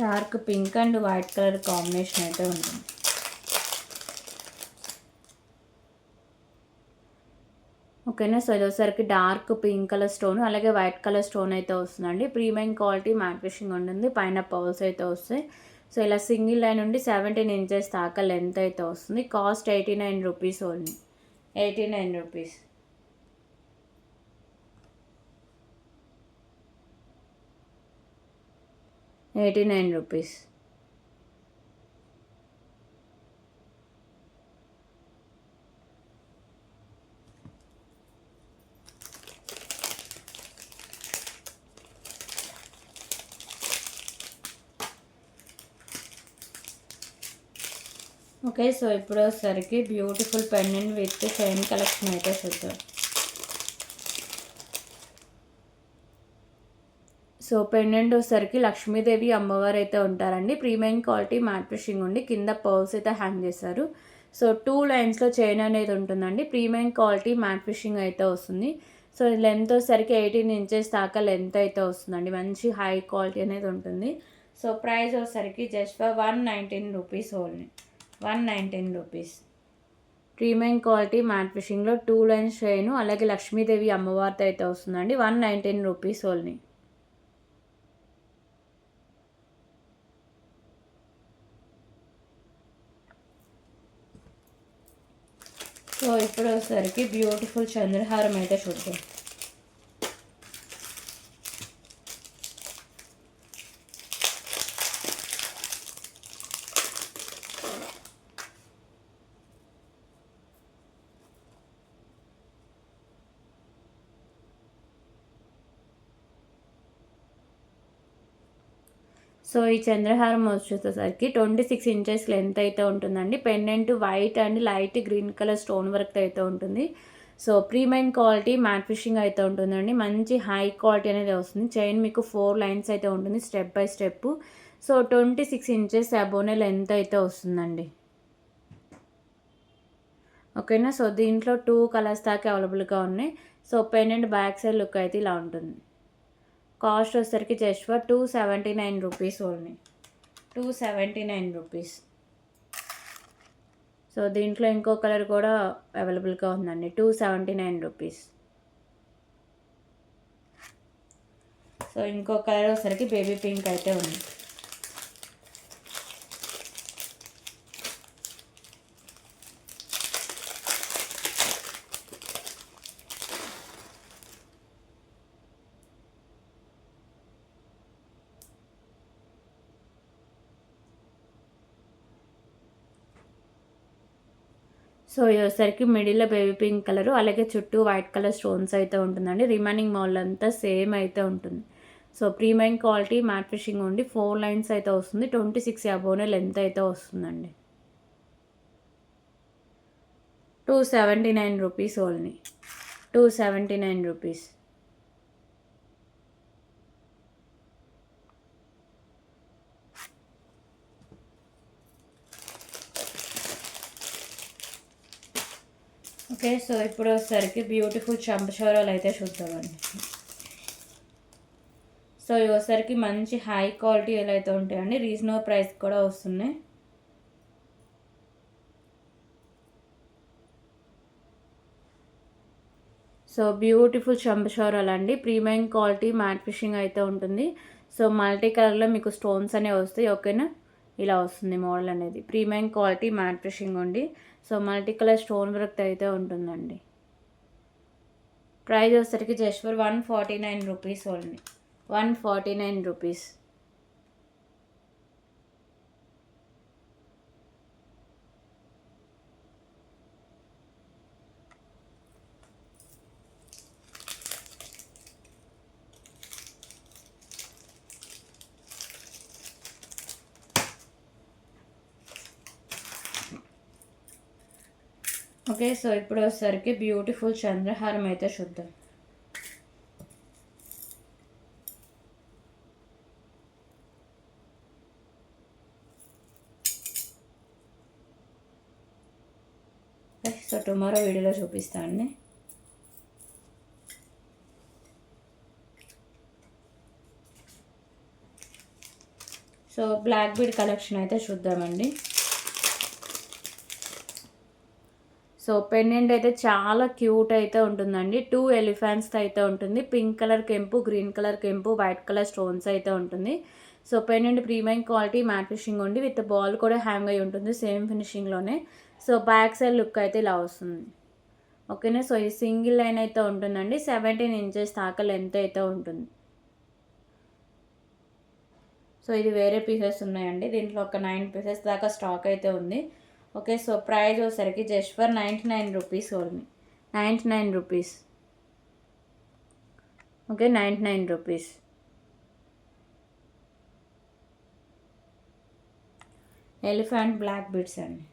Dark pink and white colour combination అయితే ఉంటుంది. ఓకేనా. సో ఇది వచ్చేసరికి డార్క్ పింక్ కలర్ స్టోన్ అలాగే వైట్ కలర్ స్టోన్ అయితే వస్తుందండి. ప్రీమియం క్వాలిటీ మ్యాట్ ఫిషింగ్ ఉంటుంది. పైన పర్ల్స్ అయితే వస్తాయి. సో ఇలా సింగిల్ లైన్ నుండి 17 ఇంచెస్ దాకా లెంత్ అయితే వస్తుంది. Cost 89 rupees only. 89 rupees. Rupees. Okay, so ఇప్పుడు వచ్చేసరికి beautiful pendant with chain collection అయితే చూద్దాం. సో పెండెంట్ వచ్చేసరికి లక్ష్మీదేవి అమ్మవారు అయితే ఉంటారండి. ప్రీమియం క్వాలిటీ మ్యాట్ ఫిషింగ్ ఉండి కింద పర్ల్స్ అయితే హ్యాంగ్ చేశారు. సో 2 లైన్స్లో చైన్ అనేది ఉంటుందండి. ప్రీమియం క్వాలిటీ మ్యాట్ ఫినిషింగ్ అయితే వస్తుంది. సో లెంత్ వచ్చేసరికి 18 ఇంచెస్ దాకా లెంత్ అయితే వస్తుందండి. మంచి హై క్వాలిటీ అనేది ఉంటుంది. సో ప్రైస్ వచ్చేసరికి just for 119 rupees only. 119 rupees. Premium quality matte ఫినిషింగ్లో 2 లైన్స్ చైన్, అలాగే లక్ష్మీదేవి అమ్మవారితో అయితే వస్తుందండి. 119 రూపీస్ ఓన్లీ. సో ఇప్పుడు వచ్చేసరికి బ్యూటిఫుల్ చంద్రహారం అయితే చూద్దాం. సో ఈ చంద్రహారం వచ్చేసరికి 26 ఇంచెస్ లెంత్ అయితే ఉంటుందండి. Pendant white and light green colour stone work అయితే ఉంటుంది. So premium quality matte finishing అయితే ఉంటుందండి. మంచి హై క్వాలిటీ అనేది వస్తుంది. చైన్ మీకు 4 లైన్స్ అయితే ఉంటుంది step by step. So 26 inches అబోనే లెంత్ అయితే వస్తుందండి. ఓకేనా. సో దీంట్లో 2 కలర్స్ దాకా అవైలబుల్గా ఉన్నాయి. So pendant back side look అయితే ఇలా ఉంటుంది. కాస్ట్ వచ్చేసరికి just for 279 rupees only. 279 rupees. So దీంట్లో ఇంకో కలర్ కూడా అవైలబుల్గా ఉందండి. 279 రూపీస్. సో ఇంకో కలర్ వచ్చేసరికి బేబీ పింక్ అయితే ఉంది. సో ఇది వచ్చేసరికి మిడిల్లో బేబీ పింక్ కలరు, అలాగే చుట్టూ వైట్ కలర్ స్టోన్స్ అయితే ఉంటుందండి. రిమైనింగ్ మోడల్ అంతా సేమ్ అయితే ఉంటుంది. So premium quality matte finishing ఉండి 4 లైన్స్ అయితే వస్తుంది. 26 అబోనే లెంత్ అయితే వస్తుందండి. 279 rupees only. 279 rupees. Okay. So ఇప్పుడు వచ్చేసరికి బ్యూటిఫుల్ చంపచౌరాలు అయితే చూద్దామండి. సో ఇవి వచ్చేసరికి మంచి హై క్వాలిటీ ఎలా అయితే ఉంటాయండి. రీజనబుల్ ప్రైస్ కూడా వస్తున్నాయి. సో బ్యూటిఫుల్ చంపచౌరాలు అండి. ప్రీమియం క్వాలిటీ మ్యాట్ ఫినిషింగ్ అయితే ఉంటుంది. సో మల్టీ కలర్లో మీకు స్టోన్స్ అనేవి వస్తాయి. ఓకేనా. ఇలా వస్తుంది మోడల్ అనేది. ప్రీమియం క్వాలిటీ మ్యాట్ ఫినిషింగ్ ఉండి so multi colour stone work అయితే ఉంటుందండి. ప్రైస్ వచ్చేసరికి just for 149 rupees only. 149 rupees. Okay. So ఇప్పుడు వచ్చేసరికి బ్యూటిఫుల్ చంద్రహారం అయితే చూద్దాం. సో టుమారో వీడియోలో చూపిస్తానండి. సో బ్లాక్ బీడ్ కలెక్షన్ అయితే చూద్దామండి. సో పెండెంట్ అయితే చాలా క్యూట్ అయితే ఉంటుందండి. 2 ఎలిఫెంట్స్ అయితే ఉంటుంది. పింక్ కలర్ కెంపు, గ్రీన్ కలర్ కెంపు, వైట్ కలర్ స్టోన్స్ అయితే ఉంటుంది. So pendant premium quality matte finishing ఉండి విత్ బాల్ కూడా హ్యాంగ్ అయి ఉంటుంది సేమ్ ఫినిషింగ్లోనే. సో బ్యాక్ సైడ్ లుక్ అయితే ఇలా వస్తుంది. ఓకేనా. సో ఇది సింగిల్ లైన్ అయితే ఉంటుందండి. 17 ఇంచెస్ దాకా లెంత్ అయితే ఉంటుంది. సో ఇది వేరే పీసెస్ ఉన్నాయండి. దీంట్లో ఒక 9 పీసెస్ దాకా స్టాక్ అయితే ఉంది. ఓకే. సో ప్రైస్ వచ్చేసరికి just for 99 rupees only. 99 rupees. Okay. 99 rupees. Elephant black beads అండి.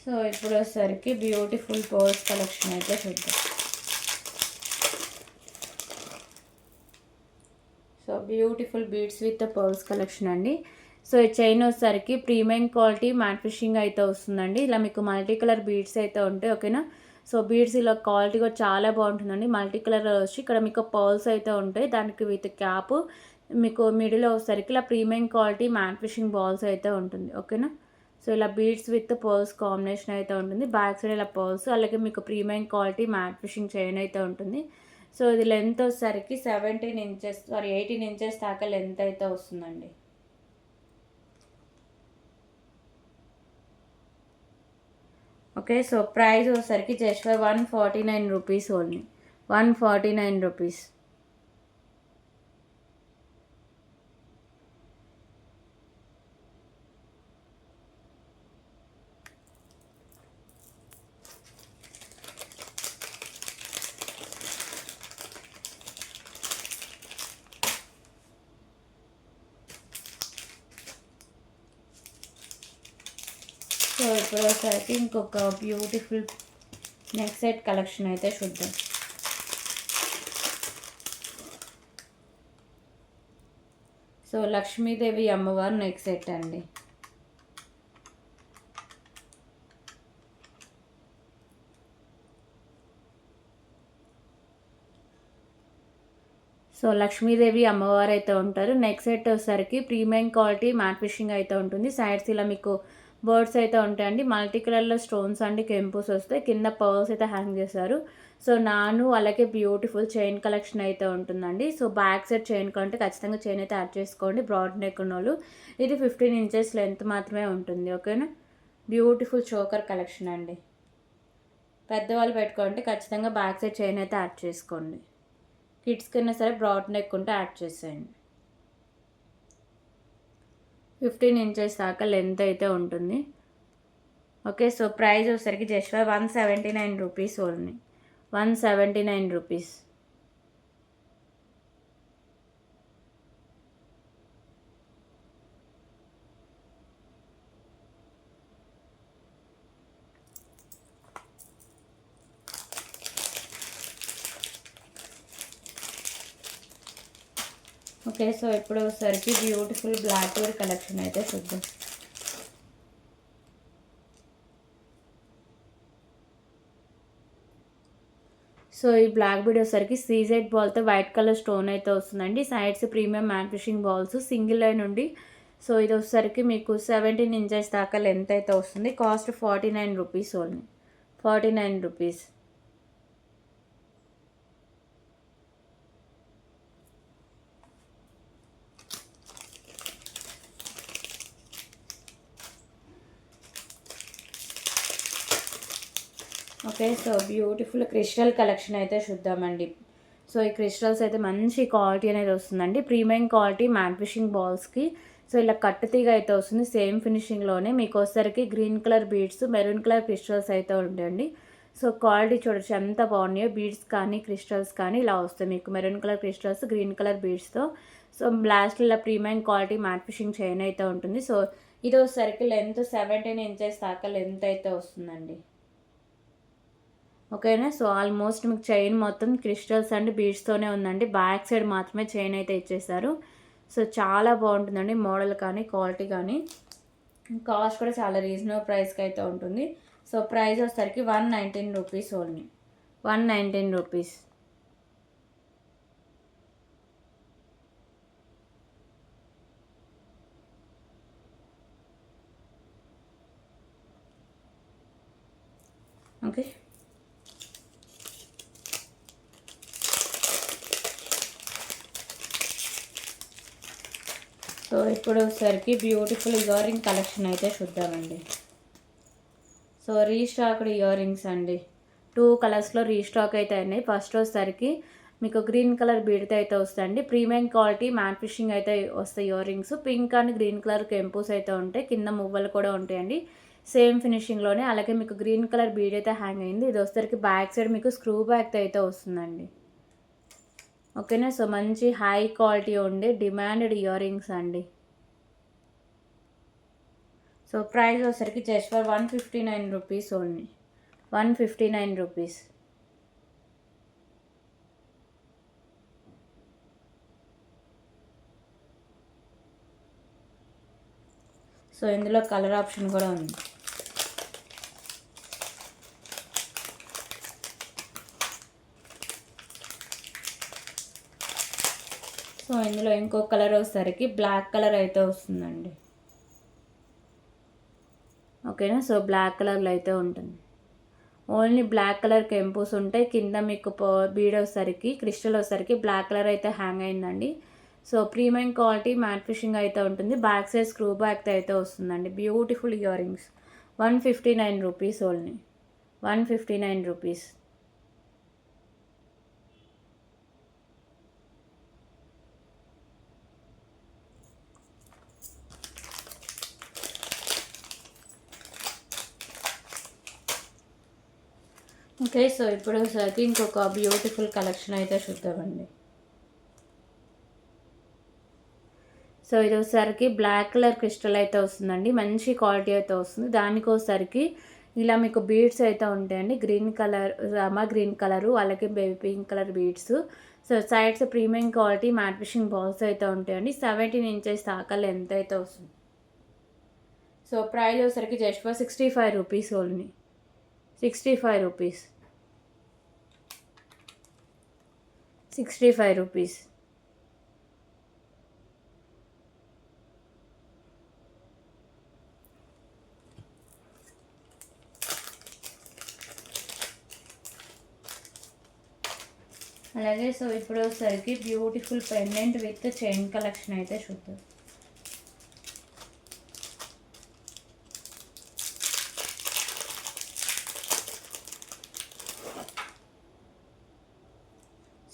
సో ఇప్పుడు వచ్చేసరికి బ్యూటిఫుల్ పర్స్ కలెక్షన్ అయితే చూద్దాం. Beautiful beads with pearls collection అండి. సో ఈ చైన్ వచ్చేసరికి ప్రీమియం క్వాలిటీ మ్యాట్ ఫిషింగ్ అయితే వస్తుందండి. ఇలా మీకు మల్టీ కలర్ బీడ్స్ అయితే ఉంటాయి, ఓకేనా. సో బీడ్స్ ఇలా క్వాలిటీ కూడా చాలా బాగుంటుందండి. మల్టీ కలర్ వచ్చి ఇక్కడ మీకు పర్ల్స్ అయితే ఉంటాయి, దానికి విత్ క్యాప్ మీకు మిడిల్ వచ్చేసరికి ఇలా premium quality matte fishing balls అయితే ఉంటుంది, ఓకేనా. సో ఇలా బీడ్స్ విత్ పర్ల్స్ కాంబినేషన్ అయితే ఉంటుంది. బ్యాక్ సైడ్ ఇలా పర్ల్స్, అలాగే మీకు premium quality matte fishing chain అయితే ఉంటుంది. సో ఇది లెంత్ వచ్చేసరికి 18 ఇంచెస్ దాకా లెంత్ అయితే వస్తుందండి. ఓకే, సో ప్రైస్ వచ్చేసరికి just for 149 rupees only, 149 rupees. So ఇప్పుడు వచ్చేసరికి ఇంకొక బ్యూటిఫుల్ నెక్ సెట్ కలెక్షన్ అయితే చూద్దాం. సో లక్ష్మీదేవి అమ్మవారు నెక్ సెట్ అండి. సో లక్ష్మీదేవి అమ్మవారు అయితే ఉంటారు. నెక్ సెట్ వచ్చేసరికి ప్రీమియం క్వాలిటీ మ్యాట్ ఫిషింగ్ అయితే ఉంటుంది. సైడ్స్ ఇలా మీకు బర్డ్స్ అయితే ఉంటాయండి. మల్టీ కలర్లో స్టోన్స్ అండి, కెంపుస్ వస్తాయి. కింద పర్ల్స్ అయితే హ్యాంగ్ చేశారు. సో అలాగే బ్యూటిఫుల్ చైన్ కలెక్షన్ అయితే ఉంటుందండి. సో బ్యాక్ సైడ్ చైన్ కంటే ఖచ్చితంగా చైన్ అయితే యాడ్ చేసుకోండి, బ్రాడ్ నెక్ ఉన్నోళ్ళు. ఇది 15 ఇంచెస్ లెంత్ మాత్రమే ఉంటుంది, ఓకేనా. బ్యూటిఫుల్ చోకర్ కలెక్షన్ అండి. పెద్దవాళ్ళు పెట్టుకోండి, ఖచ్చితంగా బ్యాక్ సైడ్ చైన్ అయితే యాడ్ చేసుకోండి. కిడ్స్ కన్నా సరే బ్రాడ్ నెక్ ఉంటే యాడ్ చేసేయండి. 15 ఇంచెస్ దాకా లెంత్ అయితే ఉంటుంది. ఓకే, సో ప్రైస్ వచ్చేసరికి just 179 rupees only, 179 rupees. Okay, so ఇప్పుడు వచ్చేసరికి బ్యూటిఫుల్ బ్లాక్ వేర్ కలెక్షన్ అయితే చూద్దాం. సో ఈ బ్లాక్ బీడ్ వచ్చేసరికి సీజెడ్ బాల్తో వైట్ కలర్ స్టోన్ అయితే వస్తుందండి. Sides premium matte fishing balls single line ఉండి. సో ఇది వచ్చేసరికి మీకు 17 ఇంచెస్ దాకా లెంత్ అయితే వస్తుంది. Cost 49 rupees only, 49 rupees. Okay, so beautiful crystal collection అయితే చూద్దామండి. సో ఈ క్రిస్టల్స్ అయితే మంచి క్వాలిటీ అనేది వస్తుందండి. ప్రీమియం క్వాలిటీ మ్యాట్ ఫిషింగ్ బాల్స్కి సో ఇలా కట్టుతీగ అయితే వస్తుంది. సేమ్ ఫినిషింగ్లోనే మీకు వచ్చేసరికి green colour beads, maroon colour crystals అయితే ఉంటాయండి. సో క్వాలిటీ చూడొచ్చు ఎంత బాగున్నాయో. బీడ్స్ కానీ క్రిస్టల్స్ కానీ ఇలా వస్తాయి మీకు. Maroon colour crystals, green colour బీడ్స్తో. సో లాస్ట్లో ఇలా premium quality matte fishing chain అయితే ఉంటుంది. సో ఇది వచ్చేసరికి లెంత్ 17 ఇంచెస్ దాకా లెంత్ అయితే వస్తుందండి, ఓకేనా. సో ఆల్మోస్ట్ మీకు చైన్ మొత్తం క్రిస్టల్స్ అండ్ బీడ్స్తోనే ఉందండి. బ్యాక్ సైడ్ మాత్రమే చైన్ అయితే ఇచ్చేసారు. సో చాలా బాగుంటుందండి మోడల్ కానీ క్వాలిటీ కానీ. కాస్ట్ కూడా చాలా రీజనబుల్ ప్రైస్కి అయితే ఉంటుంది. సో ప్రైస్ వచ్చేసరికి 119 rupees only, 119 rupees. Okay, so ఇప్పుడు వచ్చేసరికి బ్యూటిఫుల్ ఇయర్ రింగ్ కలెక్షన్ అయితే చూద్దామండి. సో రీస్టాక్డ్ ఇయర్ రింగ్స్ అండి. 2 కలర్స్లో రీస్టాక్ అయితే అయినాయి. ఫస్ట్ వచ్చేసరికి మీకు గ్రీన్ కలర్ బీడ్తో అయితే వస్తాయండి. ప్రీమియం క్వాలిటీ మ్యాట్ ఫిషింగ్ అయితే వస్తాయి earrings. Pink and green colour కెంపుస్ అయితే ఉంటాయి, కింద మువ్వలు కూడా ఉంటాయండి సేమ్ ఫినిషింగ్లోనే. అలాగే మీకు గ్రీన్ కలర్ బీడ్ అయితే హ్యాంగ్ అయింది. ఇది వచ్చేసరికి బ్యాక్ సైడ్ మీకు స్క్రూ బ్యాక్ అయితే వస్తుందండి, ఓకేనా. సో మంచి హై క్వాలిటీ ఉండే డిమాండెడ్ ఇయర్ రింగ్స్ అండి. సో ప్రైస్ వచ్చేసరికి just for 159 rupees only, 159 rupees. So ఇందులో కలర్ ఆప్షన్ కూడా ఉంది. సో ఇందులో ఇంకో కలర్ వచ్చేసరికి బ్లాక్ కలర్ అయితే వస్తుందండి. ఓకేనా. సో బ్లాక్ కలర్లో అయితే ఉంటుంది. ఓన్లీ బ్లాక్ కలర్ కెంపుస్ ఉంటాయి. కింద మీకు బీడ్ వచ్చేసరికి క్రిస్టల్ వచ్చేసరికి బ్లాక్ కలర్ అయితే హ్యాంగ్ అయిందండి. So premium quality matte fishing అయితే ఉంటుంది. బ్యాక్ సైడ్ స్క్రూ బ్యాక్ అయితే వస్తుందండి. Beautiful ear rings 159 rupees only, 159 rupees. Okay. So ఇప్పుడు వచ్చేసరికి ఇంకొక బ్యూటిఫుల్ కలెక్షన్ అయితే చూద్దామండి. సో ఇది వచ్చేసరికి బ్లాక్ కలర్ క్రిస్టల్ అయితే వస్తుందండి. మంచి క్వాలిటీ అయితే వస్తుంది. దానికి వచ్చేసరికి ఇలా మీకు బీడ్స్ అయితే ఉంటాయండి. Green colour, Rama green colour, అలాగే baby pink colour beads. So sides premium quality matte fishing balls అయితే ఉంటాయండి. 17 ఇంచెస్ దాకా లెంత్ అయితే వస్తుంది. సో ప్రైస్ వచ్చేసరికి just for 65 rupees only, 65 rupees, 65 rupees. అలాగే సో ఇప్పుడు వచ్చేసరికి beautiful pendant with chain collection అయితే చూద్దాం.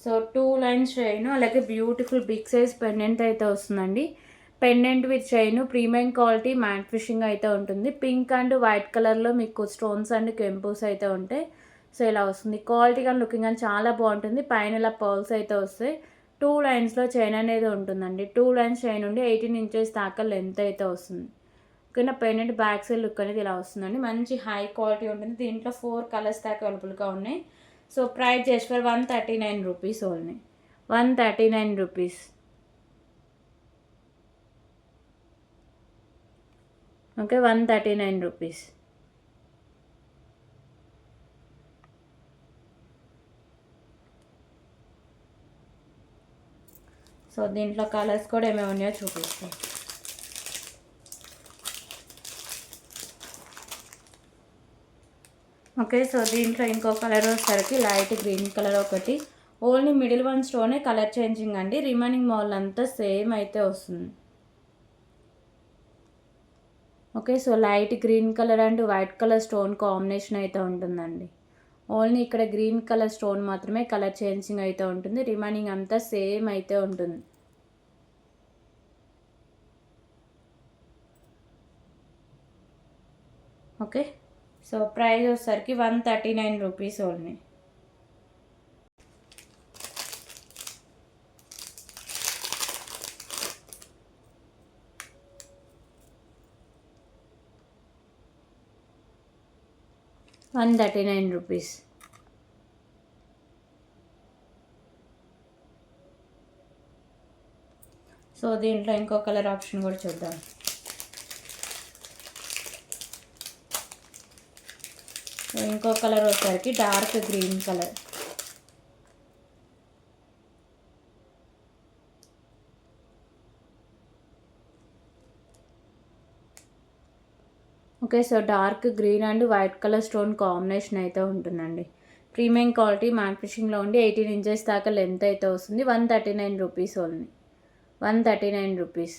సో 2 లైన్స్ చైన్, అలాగే బ్యూటిఫుల్ బిగ్ సైజ్ పెండెంట్ అయితే వస్తుందండి. Pendant with chain, premium quality matte fishing అయితే ఉంటుంది. పింక్ అండ్ వైట్ కలర్లో మీకు స్టోన్స్ అండ్ కెంపుస్ అయితే ఉంటాయి. సో ఇలా వస్తుంది. క్వాలిటీ కానీ లుకింగ్ కానీ చాలా బాగుంటుంది. పైన ఇలా పర్ల్స్ అయితే వస్తాయి. 2 లైన్స్లో చైన్ అనేది ఉంటుందండి. 2 లైన్స్ చైన్ ఉండి 18 ఇంచెస్ దాకా లెంత్ అయితే వస్తుంది. ఓకేనా. పెండెంట్ బ్యాక్ సైడ్ లుక్ అనేది ఇలా వస్తుందండి. మంచి హై క్వాలిటీ ఉంటుంది. దీంట్లో 4 కలర్స్ దాకా అవైలబుల్గా ఉన్నాయి. So price just for 139 rupees only, 139 rupees. Okay, 139 rupees. So దీంట్లో కలర్స్ కూడా ఏమేమి ఉన్నాయో చూపిస్తాం. ఓకే. సో దీంట్లో ఇంకో కలర్ వచ్చేసరికి లైట్ గ్రీన్ కలర్ ఒకటి. ఓన్లీ మిడిల్ వన్ స్టోనే కలర్ చేంజింగ్ అండి. రిమైనింగ్ మాల్ అంతా సేమ్ అయితే వస్తుంది. Okay. So light green colour and white colour stone combination అయితే ఉంటుందండి. ఓన్లీ ఇక్కడ గ్రీన్ కలర్ స్టోన్ మాత్రమే కలర్ చేంజింగ్ అయితే ఉంటుంది. రిమైనింగ్ అంతా సేమ్ అయితే ఉంటుంది. ఓకే. సో ప్రైస్ వచ్చేసరికి 139 రూపీస్ ఓన్లీ. ₹139. సో దీంట్లో ఇంకో కలర్ ఆప్షన్ కూడా చూద్దాం. సో ఇంకో కలర్ వచ్చేసరికి dark green colour. Okay. So dark green and white colour stone combination అయితే ఉంటుందండి. ప్రీమియం క్వాలిటీ మ్యాట్ ఫిషింగ్లో ఉండి 18 ఇంచెస్ దాకా లెంత్ అయితే వస్తుంది. 139 రూపీస్ ఓన్లీ, 139 రూపీస్.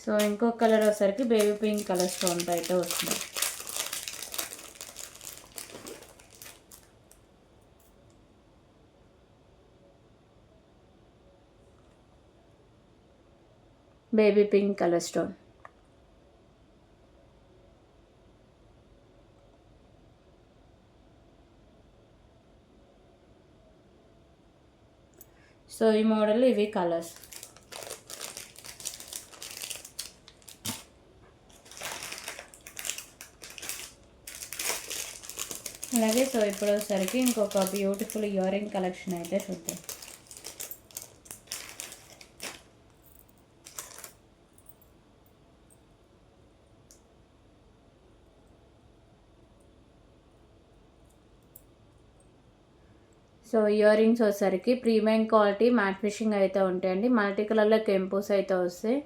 సో ఇంకో కలర్ వచ్చేసరికి బేబీ పింక్ కలర్ స్టోన్తో అయితే వస్తుంది. Baby pink colour stone. So ఈ మోడల్ ఇవి కలర్స్. అలాగే సో ఇప్పుడు వచ్చేసరికి ఇంకొక బ్యూటిఫుల్ ఇయర్ రింగ్ కలెక్షన్ అయితే చూద్దాం. సో ఇయర్ రింగ్స్ వచ్చేసరికి ప్రీమియం క్వాలిటీ మ్యాట్ ఫిషింగ్ అయితే ఉంటాయండి. మల్టీ కలర్లో కెంపోస్ అయితే వస్తాయి.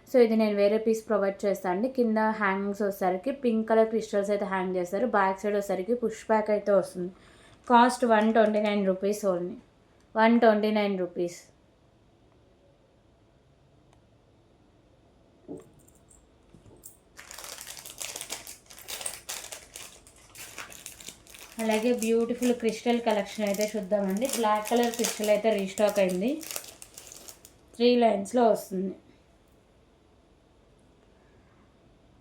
సో ఇది నేను వేరే పీస్ ప్రొవైడ్ చేస్తాను అండి. కింద హ్యాంగింగ్స్ వచ్చేసరికి పింక్ కలర్ క్రిస్టల్స్ అయితే హ్యాంగ్ చేస్తారు. బ్యాక్ సైడ్ వచ్చేసరికి పుష్ బ్యాక్ అయితే వస్తుంది. Cost 129 rupees only. 129 రూపీస్. అలాగే బ్యూటిఫుల్ క్రిస్టల్ కలెక్షన్ అయితే చూద్దామండి. బ్లాక్ కలర్ క్రిస్టల్ అయితే రీస్టాక్ అయింది. 3 లైన్స్లో వస్తుంది.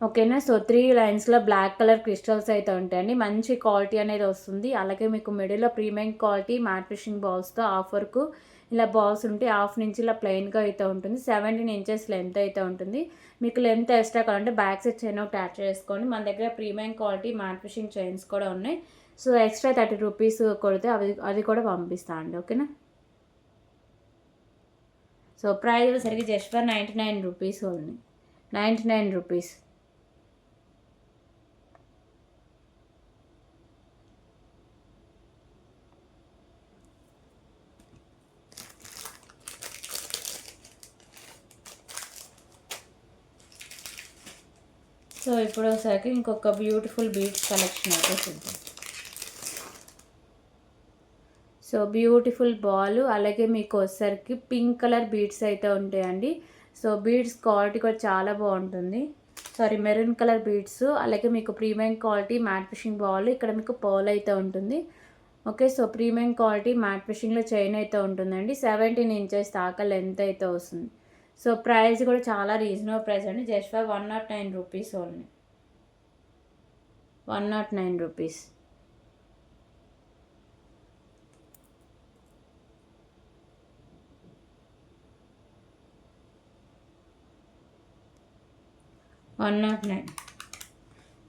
ఓకేనా. సో 3 లైన్స్లో బ్లాక్ కలర్ క్రిస్టల్స్ అయితే ఉంటాయండి. మంచి క్వాలిటీ అనేది వస్తుంది. అలాగే మీకు మిడిల్లో ప్రీమియం క్వాలిటీ మ్యాట్ ఫిషింగ్ బాల్స్తో ఆఫర్కు ఇలా బాల్స్ ఉంటే హాఫ్ నుంచి ఇలా ప్లెయిన్గా అయితే ఉంటుంది. 17 ఇంచెస్ లెంత్ అయితే ఉంటుంది. మీకు లెంత్ ఎక్స్ట్రా కావాలంటే బ్యాక్ సైడ్ చైన్ ఒకటి యాడ్ చేసుకోండి. మన దగ్గర premium quality matte fishing chains కూడా ఉన్నాయి. సో ఎక్స్ట్రా 30 రూపీస్ కొడితే అది కూడా పంపిస్తాను అండి. ఓకేనా. సో ప్రైస్ సరిగ్గా just for 99 rupees only. 99 rupees. So ఇప్పుడు ఒకసారి ఇంకొక బ్యూటిఫుల్ బీడ్స్ కలెక్షన్ అయితే చూద్దాం. సో బ్యూటిఫుల్ బాల్, అలాగే మీకు వచ్చేసరికి పింక్ కలర్ బీడ్స్ అయితే ఉంటాయండి. సో బీడ్స్ క్వాలిటీ కూడా చాలా బాగుంటుంది. మెరూన్ కలర్ బీడ్స్, అలాగే మీకు premium quality matte fishing ball. ఇక్కడ మీకు పర్ల్ అయితే ఉంటుంది. Okay. So premium quality matte ఫిషింగ్లో చైన్ అయితే ఉంటుందండి. 17 ఇంచెస్ దాకా లెంత్ అయితే వస్తుంది. సో ప్రైస్ కూడా చాలా రీజనబుల్ ప్రైస్ అండి. Just for 109 rupees only. 109 rupees. $109.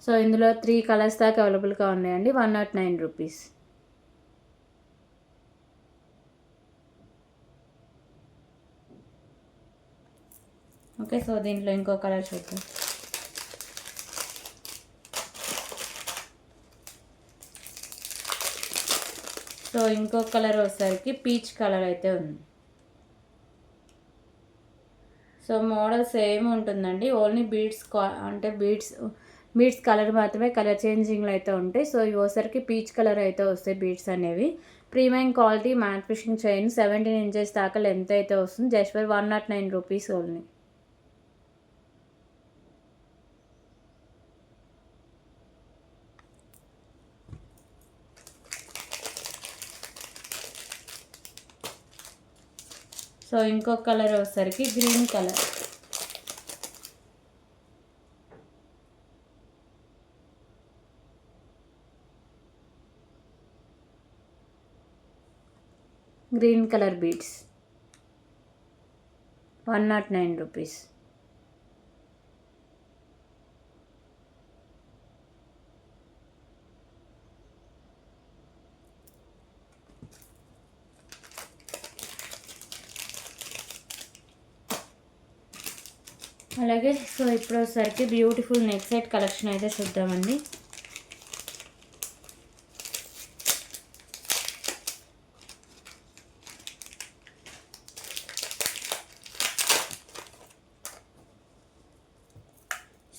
So ఇందులో 3 కలర్స్ దాకా అవైలబుల్గా ఉన్నాయండి. 109 రూపీస్. ఓకే. సో దీంట్లో ఇంకో కలర్ చూద్దాం. సో ఇంకో కలర్ వచ్చేసరికి పీచ్ కలర్ అయితే ఉంది. సో మోడల్ సేమ్ ఉంటుందండి. ఓన్లీ బీడ్స్ అంటే బీడ్స్ కలర్ మాత్రమే కలర్ చేంజింగ్లో అయితే ఉంటాయి. సో ఇవి వచ్చేసరికి పీచ్ కలర్ అయితే వస్తాయి బీడ్స్ అనేవి. Premium quality matte fishing chain 17 inches దాకా లెంత్ అయితే వస్తుంది. Just for 109 rupees only. So ఇంకొక కలర్ వచ్చేసరికి green colour. Green colour beads 109 rupees. అలాగే సో ఇప్పుడు వచ్చేసరికి బ్యూటిఫుల్ నెక్ సెట్ కలెక్షన్ అయితే చూద్దామండి.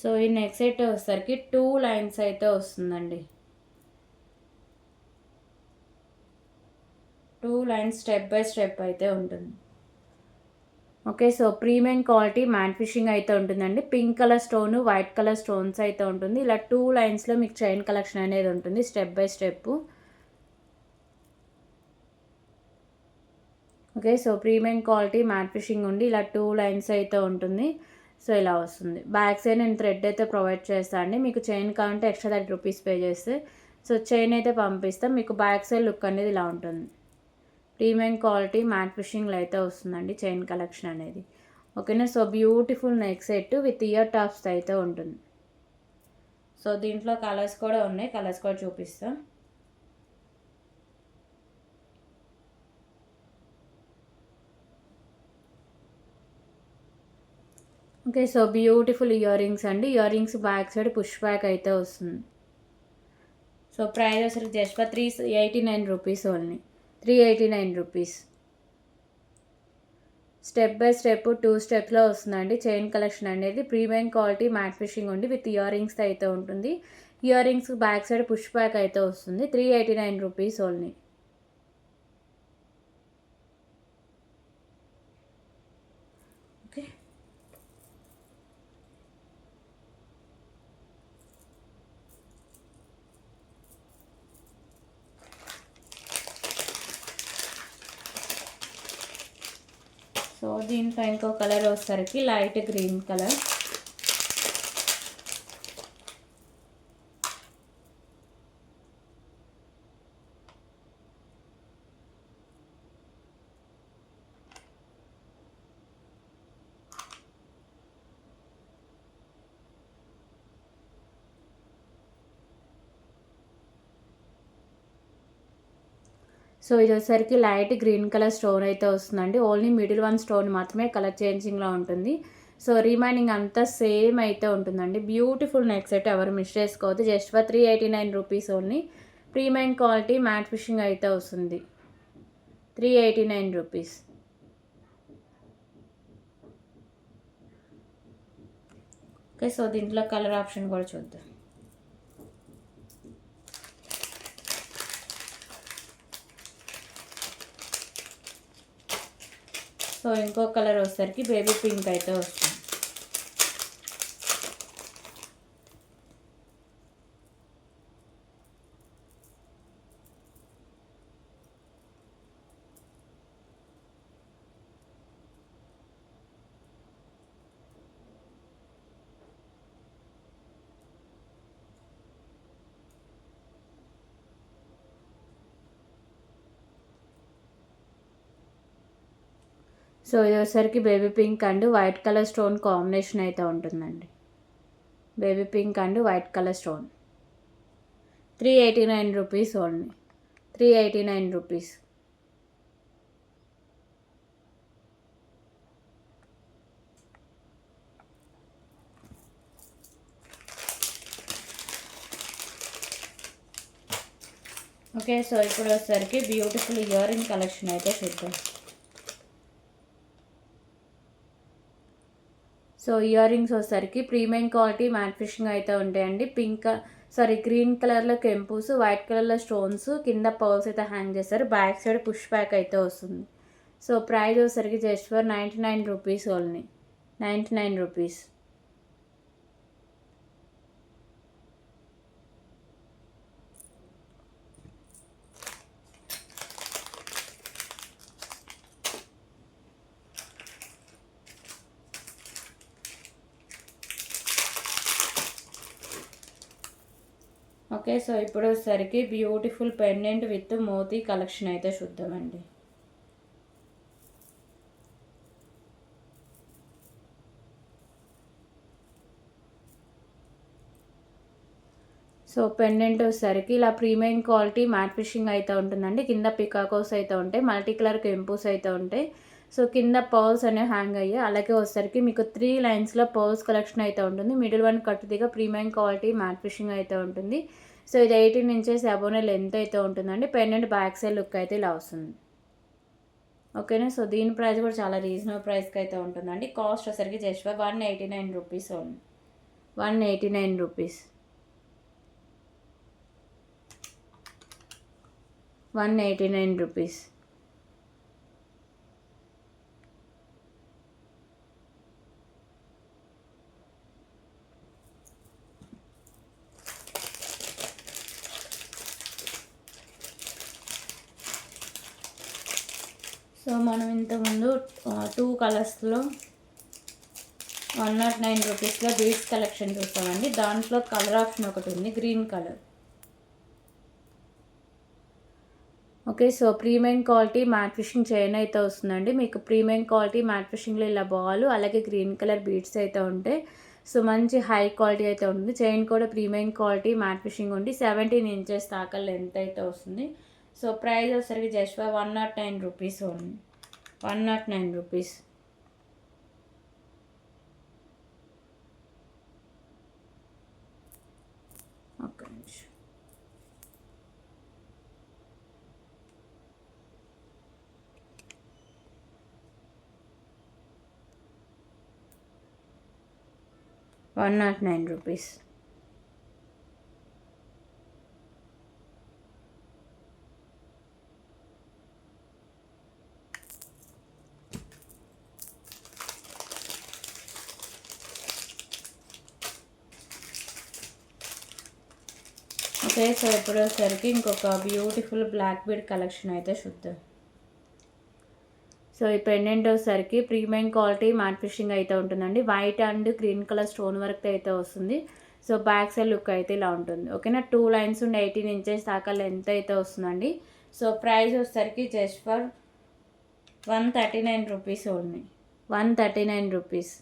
సో ఈ నెక్ సెట్ వచ్చేసరికి 2 లైన్స్ అయితే వస్తుందండి. 2 లైన్స్ స్టెప్ బై స్టెప్ అయితే ఉంటుంది. Okay. So premium quality matte fishing అయితే ఉంటుందండి. Pink colour stone, white colour stones అయితే ఉంటుంది. ఇలా 2 లైన్స్లో మీకు చైన్ కలెక్షన్ అనేది ఉంటుంది step by step. Okay. So premium quality matte finishing ఉండి ఇలా 2 లైన్స్ అయితే ఉంటుంది. సో ఇలా వస్తుంది. బ్యాక్ సైడ్ నేను థ్రెడ్ అయితే ప్రొవైడ్ చేస్తాను అండి. మీకు చైన్ కావాలంటే ఎక్స్ట్రా 30 రూపీస్ పే చేస్తే సో చైన్ అయితే పంపిస్తాం. మీకు బ్యాక్ సైడ్ లుక్ అనేది ఇలా ఉంటుంది. ప్రీమియం క్వాలిటీ మ్యాట్ ఫిషింగ్లో అయితే వస్తుందండి చైన్ కలెక్షన్ అనేది. ఓకేనా. So beautiful neck set with ear tops అయితే ఉంటుంది. సో దీంట్లో కలర్స్ కూడా ఉన్నాయి. కలర్స్ కూడా చూపిస్తాం. Okay. So, beautiful ear rings అండి. Ear rings back side push back అయితే వస్తుంది. సో, ప్రైస్ వచ్చేసరికి just for 389 rupees only. 389 rupees. Step by step 2 స్టెప్స్‌లో వస్తుందండి చైన్ కలెక్షన్ అనేది. ప్రీమియం క్వాలిటీ మ్యాట్ ఫినిషింగ్ ఉండి విత్ ఇయర్ రింగ్స్‌తో అయితే ఉంటుంది. Ear rings back side push back అయితే వస్తుంది. 389 రూపీస్ ఓన్లీ. ఓకే. సో, దీంట్లో ఇంకో కలర్ వచ్చేసరికి లైట్ గ్రీన్ కలర్. సో, ఇది వచ్చేసరికి లైట్ గ్రీన్ కలర్ స్టోన్ అయితే వస్తుందండి. ఓన్లీ మిడిల్ వన్ స్టోన్ మాత్రమే కలర్ చేంజింగ్‌లో ఉంటుంది. సో, రిమైనింగ్ అంతా సేమ్ అయితే ఉంటుందండి. బ్యూటిఫుల్ నెక్ సెట్ ఎవరు మిస్ చేసుకోవద్దు. Just for 389 rupees only. Premium quality matte finishing అయితే వస్తుంది. 389 రూపీస్. ఓకే. సో, దీంట్లో కలర్ ఆప్షన్ కూడా చూద్దాం. సో, ఇంకో కలర్ వచ్చేసరికి బేబీ పింక్ అయితే వస్తుంది. సో, ఇది వచ్చేసరికి baby pink and white colour stone combination అయితే ఉంటుందండి. Baby pink and white colour stone. 389 rupees only. 389 rupees. Okay. So, ఇప్పుడు వచ్చేసరికి బ్యూటిఫుల్ ఇయర్ రింగ్ కలెక్షన్ అయితే చూద్దాం. సో, ఇయర్ రింగ్స్ వచ్చేసరికి ప్రీమియం క్వాలిటీ మ్యాట్ ఫినిషింగ్ అయితే ఉంటాయండి. గ్రీన్ కలర్లో కెంపుస్, వైట్ కలర్లో స్టోన్స్, కింద పర్ల్స్ అయితే హ్యాంగ్ చేస్తారు. బ్యాక్ సైడ్ పుష్ బ్యాక్ అయితే వస్తుంది. సో, ప్రైస్ వచ్చేసరికి just for 99 rupees only. 99 rupees. Okay. So, ఇప్పుడు వచ్చేసరికి బ్యూటిఫుల్ పెండెంట్ విత్ మోతీ కలెక్షన్ అయితే చూద్దామండి. సో, పెండెంట్ వచ్చేసరికి ఇలా ప్రీమియం క్వాలిటీ మ్యాట్ ఫినిషింగ్ అయితే ఉంటుందండి. కింద పికాకోస్ అయితే ఉంటాయి. మల్టీ కలర్ కెంపుస్ అయితే ఉంటాయి. సో, కింద పర్ల్స్ అనేవి హ్యాంగ్ అయ్యాయి. అలాగే వచ్చేసరికి మీకు 3 లైన్స్‌లో పర్ల్స్ కలెక్షన్ అయితే ఉంటుంది. మిడిల్ వన్ కట్టుదిగా ప్రీమియం క్వాలిటీ మ్యాట్ ఫినిషింగ్ అయితే ఉంటుంది. సో, ఇది 18 ఇంచెస్ అబోనే లెంత్ అయితే ఉంటుందండి. పెండెంట్ బ్యాక్ సైడ్ లుక్ అయితే ఇలా వస్తుంది. ఓకేనా. సో, దీని ప్రైస్ కూడా చాలా రీజనబుల్ ప్రైస్కి అయితే ఉంటుందండి. కాస్ట్ వచ్చేసరికి just for 189 rupees only. 189 rupees. 189 rupees. So, మనం ఇంతకుముందు 2 కలర్స్లో 109 రూపీస్లో బీడ్స్ కలెక్షన్ చూస్తామండి. దాంట్లో కలర్ ఆప్షన్ ఒకటి ఉంది, green colour. Okay. So, premium quality matte finishing chain అయితే వస్తుందండి. మీకు ప్రీమియం క్వాలిటీ మ్యాట్ ఫినిషింగ్లో ఇలా బాల్, అలాగే గ్రీన్ కలర్ బీడ్స్ అయితే ఉంటాయి. సో, మంచి హై క్వాలిటీ అయితే ఉంటుంది. చైన్ కూడా ప్రీమియం క్వాలిటీ మ్యాట్ ఫినిషింగ్ ఉండి 17 ఇంచెస్ దాకా లెంత్ అయితే వస్తుంది. సో, ప్రైస్ వచ్చేసరికి just for 109 rupees only. 109 rupees. 109 rupees. Okay, so ఇప్పుడు వచ్చేసరికి ఇంకొక బ్యూటిఫుల్ బ్లాక్ బీడ్ కలెక్షన్ అయితే చూద్దాం. సో ఈ పెండెంట్ వచ్చేసరికి ప్రీమియం క్వాలిటీ మ్యాట్ ఫిషింగ్ అయితే ఉంటుందండి. White and green colour stone work అయితే వస్తుంది. సో బ్యాక్ సైడ్ లుక్ అయితే ఇలా ఉంటుంది. ఓకేనా, 2 లైన్స్ ఉండి 18 ఇంచెస్ దాకా లెంత్ అయితే వస్తుందండి. సో ప్రైస్ వచ్చేసరికి just for 139 rupees only. 139 rupees.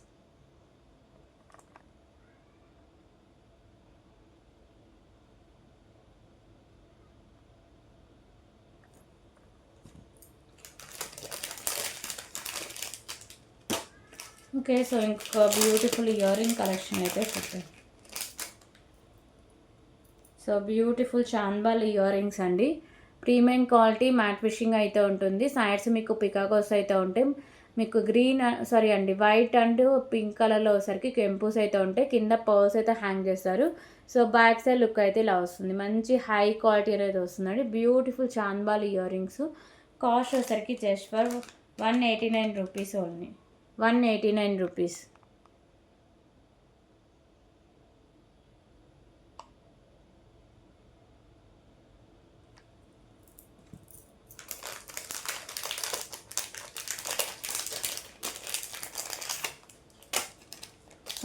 Okay, so ఇంకొక బ్యూటిఫుల్ ఇయర్ రింగ్ కలెక్షన్ అయితే చూద్దాం. So beautiful chandbali ear rings అండి. ప్రీమియం క్వాలిటీ మ్యాట్ ఫిషింగ్ అయితే ఉంటుంది. సైడ్స్ మీకు పికాకోస్ అయితే ఉంటాయి. మీకు వైట్ అండ్ పింక్ కలర్లో వచ్చేసరికి కెంపూస్ అయితే ఉంటాయి. కింద పర్ల్స్ అయితే హ్యాంగ్ చేస్తారు. సో బ్యాక్ సైడ్ లుక్ అయితే ఇలా వస్తుంది. మంచి హై క్వాలిటీ అనేది వస్తుందండి. Beautiful chandbali earrings. Cost వచ్చేసరికి just for 189 rupees only. 189 rupees.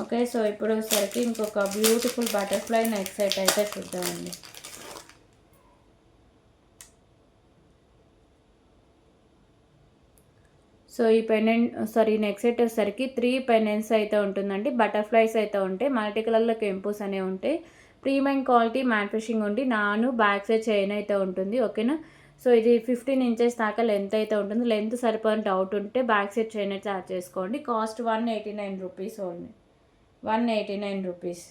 Okay, so ఇప్పుడు వచ్చేసరికి ఇంకొక బ్యూటిఫుల్ బటర్ఫ్లై నెక్ సెట్ అయితే చూద్దామండి. సో ఈ నెక్ సెట్ వచ్చేసరికి 3 పెండెంట్స్ అయితే ఉంటుందండి. బటర్ఫ్లైస్ అయితే ఉంటాయి. మల్టీ కలర్లో కెంపూస్ అనేవి ఉంటాయి. ప్రీమియం క్వాలిటీ మ్యాట్ ఫిషింగ్ ఉండి బ్యాక్ సైడ్ చైన్ అయితే ఉంటుంది. ఓకేనా, సో ఇది 15 ఇంచెస్ దాకా లెంత్ అయితే ఉంటుంది. లెంత్ సరిపోయిన డౌట్ ఉంటే బ్యాక్ సైడ్ చైన్ అయితే యాడ్ చేసుకోండి. Cost 189 rupees only. 189 rupees.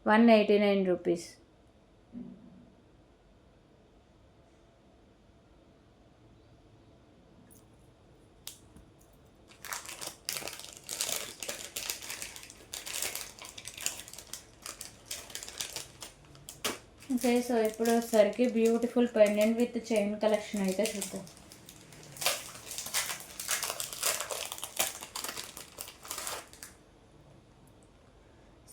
189 rupees. Okay, so ఇప్పుడు వచ్చేసరికి beautiful pendant with chain collection అయితే చూద్దాం.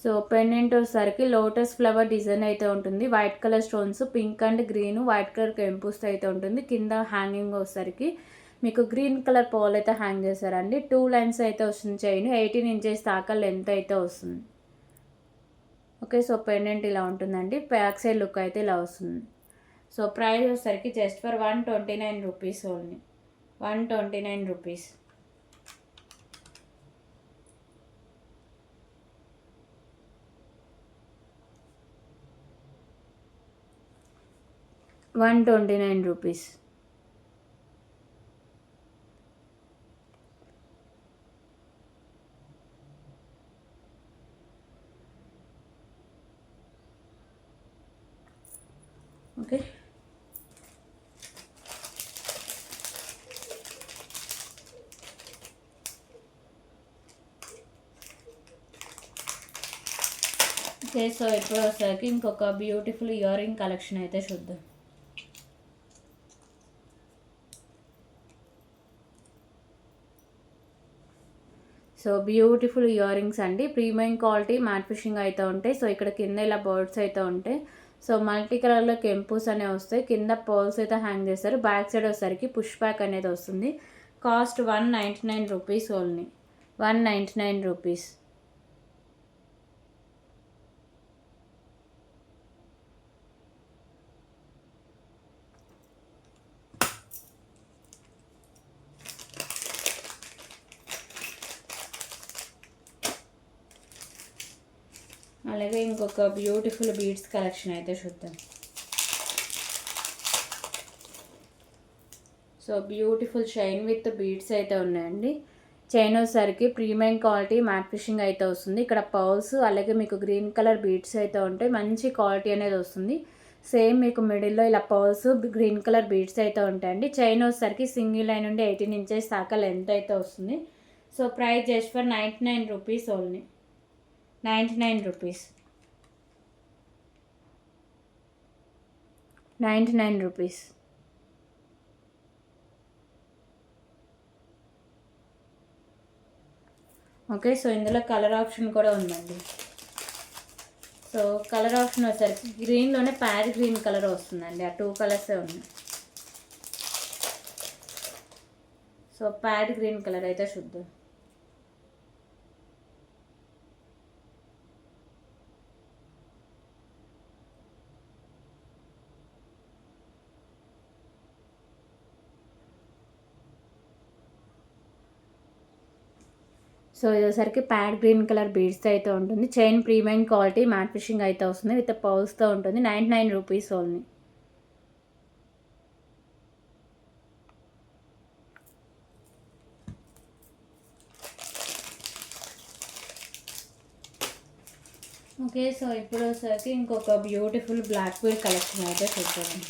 సో పెండెంట్ వచ్చేసరికి లోటస్ ఫ్లవర్ డిజైన్ అయితే ఉంటుంది. White colour stones, pink and green, white colour కెంపూస్ అయితే ఉంటుంది. కింద హ్యాంగింగ్ వచ్చేసరికి మీకు గ్రీన్ కలర్ పోల్ అయితే హ్యాంగ్ చేశారండి. 2 లైన్స్ అయితే వస్తుంది. చైన్ 18 ఇంచెస్ దాకా లెంత్ అయితే వస్తుంది. ఓకే, సో పెండెంట్ ఇలా ఉంటుందండి. బ్యాక్ సైడ్ లుక్ అయితే ఇలా వస్తుంది. సో ప్రైస్ వచ్చేసరికి just for 129 rupees only. 129 rupees. 129 rupees. Okay, okay, so ఇప్పుడు వచ్చేసరికి ఇంకొక బ్యూటిఫుల్ ఇయర్ రింగ్ కలెక్షన్ అయితే చూద్దాం. సో బ్యూటిఫుల్ ఇయర్ రింగ్స్ అండి. ప్రీమియం క్వాలిటీ మ్యాట్ ఫిషింగ్ అయితే ఉంటాయి. సో ఇక్కడ కింద ఇలా బర్డ్స్ అయితే ఉంటాయి. సో మల్టీ కలర్లో కెంపూస్ అనేవి వస్తాయి. కింద పర్ల్స్ అయితే హ్యాంగ్ చేస్తారు. బ్యాక్ సైడ్ వచ్చేసరికి పుష్ బ్యాక్ అనేది వస్తుంది. Cost 199 rupees only. 199 రూపీస్. అలాగే ఇంకొక బ్యూటిఫుల్ బీడ్స్ కలెక్షన్ అయితే చూద్దాం. So beautiful chain with beads అయితే ఉన్నాయండి. చైన్ వచ్చేసరికి ప్రీమియం క్వాలిటీ మ్యాట్ ఫిషింగ్ అయితే వస్తుంది. ఇక్కడ పర్ల్స్ అలాగే మీకు గ్రీన్ కలర్ బీడ్స్ అయితే ఉంటాయి. మంచి క్వాలిటీ అనేది వస్తుంది. సేమ్ మీకు మిడిల్లో ఇలా పర్ల్స్ గ్రీన్ కలర్ బీడ్స్ అయితే ఉంటాయండి. చైన్ వచ్చేసరికి సింగిల్ లైన్ నుండి 18 ఇంచెస్ దాకా లెంత్ అయితే వస్తుంది. So price just for 99 rupees only. 99 rupees. 99 rupees. Okay. So ఇందులో కలర్ ఆప్షన్ కూడా ఉందండి. సో కలర్ ఆప్షన్ వచ్చేసరికి గ్రీన్లోనే ప్యాడ్ గ్రీన్ కలర్ వస్తుందండి. ఆ 2 కలర్సే ఉన్నాయి. సో ప్యాడ్ గ్రీన్ కలర్ అయితే చూద్దాం. సో ఇదోసరికి ప్యాడ్ గ్రీన్ కలర్ బీడ్స్తో అయితే ఉంటుంది. Chain premium quality matte fishing అయితే వస్తుంది. విత్ పర్ల్స్తో ఉంటుంది. 99 రూపీస్ ఓన్లీ. ఓకే. సో ఇప్పుడు వచ్చేసరికి ఇంకొక బ్యూటిఫుల్ బ్లాక్ బీడ్ కలెక్షన్ అయితే చూద్దాం.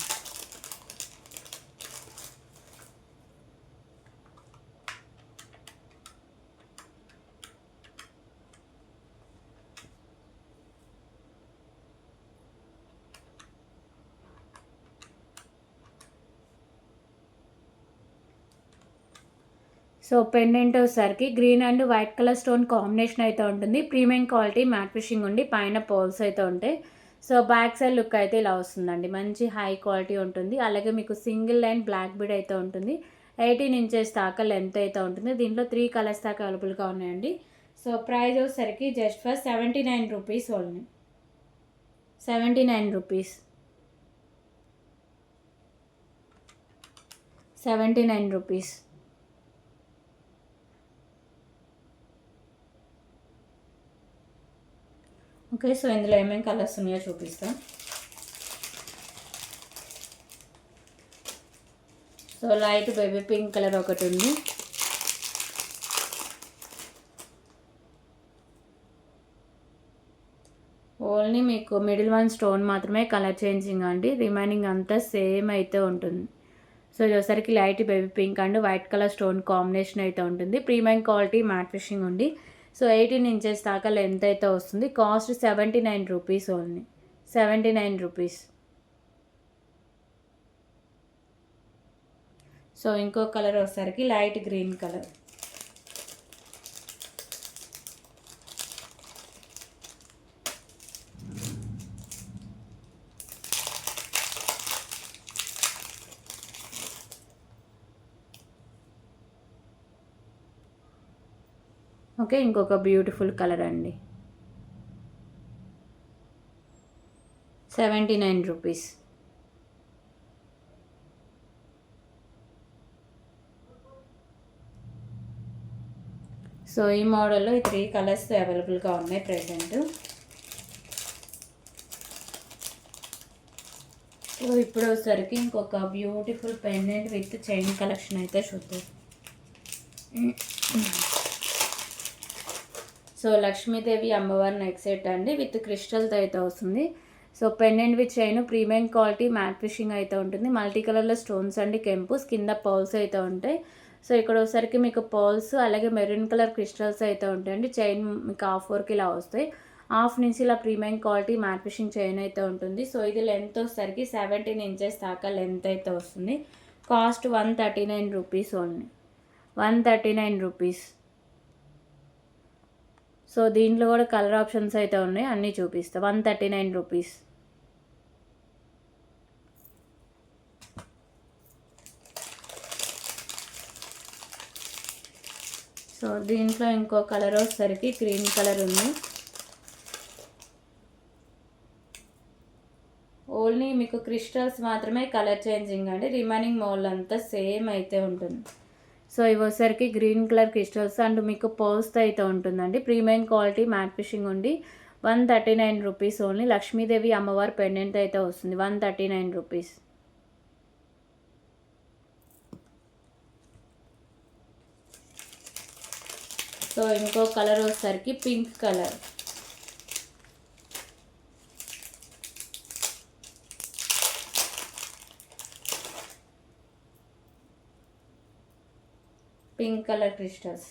సో పెండెంట్ వచ్చేసరికి green and white colour stone combination అయితే ఉంటుంది. ప్రీమియం క్వాలిటీ మ్యాట్ ఫిషింగ్ ఉండి పైన పోల్స్ అయితే ఉంటాయి. సో బ్యాక్ సైడ్ లుక్ అయితే ఇలా వస్తుందండి. మంచి హై క్వాలిటీ ఉంటుంది. అలాగే మీకు సింగిల్ లైన్ బ్లాక్ బీడ్ అయితే ఉంటుంది. 18 ఇంచెస్ దాకా లెంత్ అయితే ఉంటుంది. దీంట్లో 3 కలర్స్ దాకా అవైలబుల్గా ఉన్నాయండి. సో ప్రైస్ వచ్చేసరికి just for 79 rupees only. 79 rupees. 79 rupees. Okay. So ఇందులో ఏమేమి కలర్స్ ఉన్నాయో చూపిస్తాం. So light baby pink colour ఒకటి ఉంది. ఓన్లీ మీకు మిడిల్ వన్ స్టోన్ మాత్రమే కలర్ చేంజింగ్ అండి. రిమైనింగ్ అంతా సేమ్ అయితే ఉంటుంది. సో ఇది వచ్చరికి light baby pink and white colour stone combination అయితే ఉంటుంది. ప్రీమియం క్వాలిటీ మ్యాట్ ఫిషింగ్ ఉంది. సో 18 ఇంచెస్ దాకా లెంత్ అయితే వస్తుంది. Cost 79 rupees only. 79 rupees. So ఇంకో కలర్ వచ్చేసరికి లైట్ గ్రీన్ కలర్. ఓకే. ఇంకొక బ్యూటిఫుల్ కలర్ అండి. 79 రూపీస్. సో ఈ మోడల్లో ఈ 3 కలర్స్ అవైలబుల్గా ఉన్నాయి ప్రెజెంట్. సో ఇప్పుడు వచ్చేసరికి ఇంకొక beautiful pendant with chain collection అయితే చూద్దాం. సో లక్ష్మీదేవి అమ్మవారి నెక్ సెట్ అండి విత్ క్రిస్టల్తో అయితే వస్తుంది. So pendant with chain premium quality matte fishing అయితే ఉంటుంది. మల్టీ కలర్లో స్టోన్స్ అండి కెంపుస్ కింద పర్ల్స్ అయితే ఉంటాయి. సో ఇక్కడ వచ్చేసరికి మీకు పర్ల్స్ అలాగే మెరూన్ కలర్ క్రిస్టల్స్ అయితే ఉంటాయండి. చైన్ మీకు హాఫ్ వర్క్ ఇలా వస్తాయి. హాఫ్ నుంచి ఇలా premium quality matte fishing chain అయితే ఉంటుంది. సో ఇది లెంత్ వచ్చేసరికి 17 ఇంచెస్ దాకా లెంత్ అయితే వస్తుంది. Cost 139 rupees only. 139 rupees. So దీంట్లో కూడా కలర్ ఆప్షన్స్ అయితే ఉన్నాయి. అన్నీ చూపిస్తా. 139 రూపీస్. సో దీంట్లో ఇంకో కలర్ వచ్చేసరికి గ్రీన్ కలర్ ఉంది. ఓన్లీ మీకు క్రిస్టల్స్ మాత్రమే కలర్ చేంజింగ్ అండి. రిమైనింగ్ మోల్ అంతా సేమ్ అయితే ఉంటుంది. సో ఇవి వచ్చేసరికి గ్రీన్ కలర్ క్రిస్టల్స్ అండ్ మీకు పర్ల్స్తో అయితే ఉంటుందండి. ప్రీమియం క్వాలిటీ మ్యాట్ ఫిషింగ్ ఉండి 139 రూపీస్ ఓన్లీ. లక్ష్మీదేవి అమ్మవారి పెండెంట్ అయితే వస్తుంది. 139 రూపీస్. సో ఇంకో కలర్ వచ్చేసరికి pink colour. Pink colour crystals.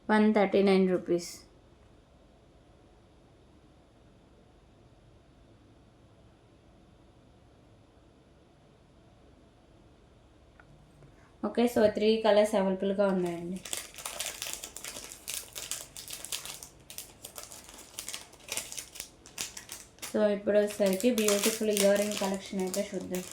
₹139. Okay, so 3 colours అవైలబుల్గా ఉన్నాయండి. సో ఇప్పుడు వచ్చేసరికి బ్యూటిఫుల్ ఇయర్ రింగ్ కలెక్షన్ అయితే చూద్దాం.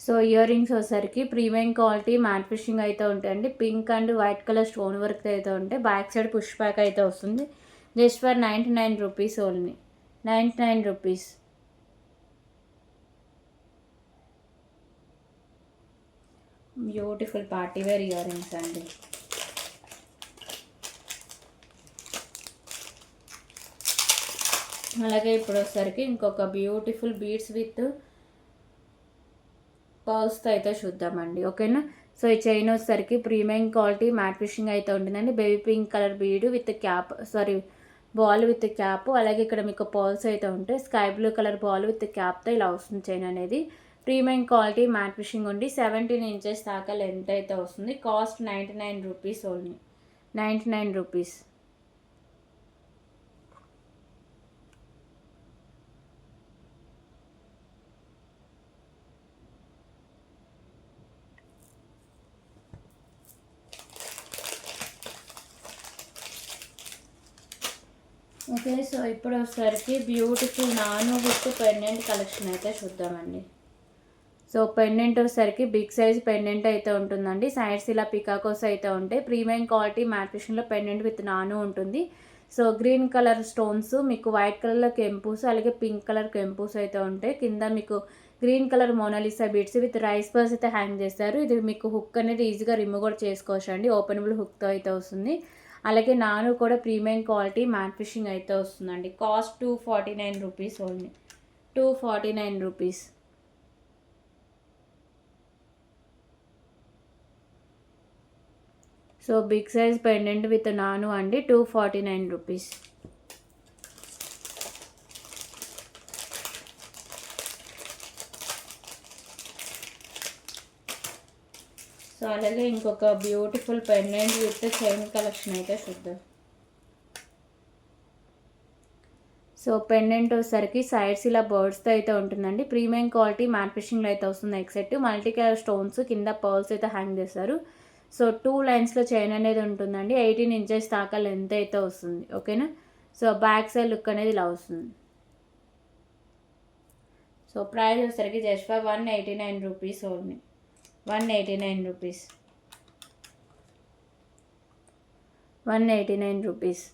సో ఇయర్ రింగ్స్ వచ్చేసరికి ప్రీమియం క్వాలిటీ మ్యాట్ ఫిషింగ్ అయితే ఉంటాయండి. Pink and white colour stone work అయితే ఉంటాయి. బ్యాక్ సైడ్ పుష్ బ్యాక్ అయితే వస్తుంది. Just for ₹99 only. ₹99. Beautiful party wear ear rings అండి. అలాగే ఇప్పుడు వచ్చేసరికి ఇంకొక బ్యూటిఫుల్ బీడ్స్ విత్ పర్ల్స్తో అయితే చూద్దామండి. ఓకేనా. సో ఈ చైన్ వచ్చేసరికి ప్రీమియం క్వాలిటీ మ్యాట్ ఫిషింగ్ అయితే ఉంటుందండి. Baby pink colour bead with cap, ball with cap. అలాగే ఇక్కడ మీకు పర్ల్స్ అయితే ఉంటాయి. Sky blue colour ball with క్యాప్తో ఇలా వస్తుంది చైన్ అనేది. ప్రీమియం క్వాలిటీ మ్యాట్ ఫిషింగ్ ఉండి 17 ఇంచెస్ దాకా లెంత్ అయితే వస్తుంది. Cost ₹99 only. ₹99. ఓకే, సో ఇప్పుడు వచ్చేసరికి బ్యూటిఫుల్ నాను విత్ పెండెంట్ కలెక్షన్ అయితే చూద్దామండి. సో పెండెంట్ వచ్చేసరికి బిగ్ సైజ్ పెండెంట్ అయితే ఉంటుందండి. సైడ్స్ ఇలా పికాకోస్ అయితే ఉంటాయి. ప్రీమియం క్వాలిటీ మ్యాట్ ఫిషింగ్లో పెండెంట్ విత్ నాను ఉంటుంది. సో గ్రీన్ కలర్ స్టోన్స్, మీకు వైట్ కలర్లో కెంపూస్, అలాగే పింక్ కలర్ కెంపూస్ అయితే ఉంటాయి. కింద మీకు green colour Mona Lisa beads with rice pearls అయితే హ్యాంగ్ చేస్తారు. ఇది మీకు హుక్ అనేది ఈజీగా రిమూవ్ కూడా చేసుకోవచ్చు అండి. ఓపెనబుల్ హుక్తో అయితే వస్తుంది. అలాగే నాను కూడా ప్రీమియం క్వాలిటీ మ్యాట్ ఫిషింగ్ అయితే వస్తుందండి. Cost ₹249 only. ₹249. So big size pendant with నాను అండి, ₹249. సో అలాగే ఇంకొక beautiful pendant with chain collection అయితే చూద్దాం. సో పెండెంట్ వచ్చేసరికి సైడ్స్ ఇలా బర్డ్స్తో అయితే ఉంటుందండి. ప్రీమియం క్వాలిటీ మ్యాట్ ఫిషింగ్లో అయితే వస్తుంది. ఎక్సెట్ మల్టీ కలర్ స్టోన్స్, కింద పర్ల్స్ అయితే హ్యాంగ్ చేస్తారు. సో 2 లైన్స్లో చైన్ అనేది ఉంటుందండి. 18 ఇంచెస్ దాకా లెంత్ అయితే వస్తుంది. ఓకేనా. సో బ్యాక్ సైడ్ లుక్ అనేది ఇలా వస్తుంది. సో ప్రైస్ వచ్చేసరికి just for ₹189 only. ₹189. ₹189.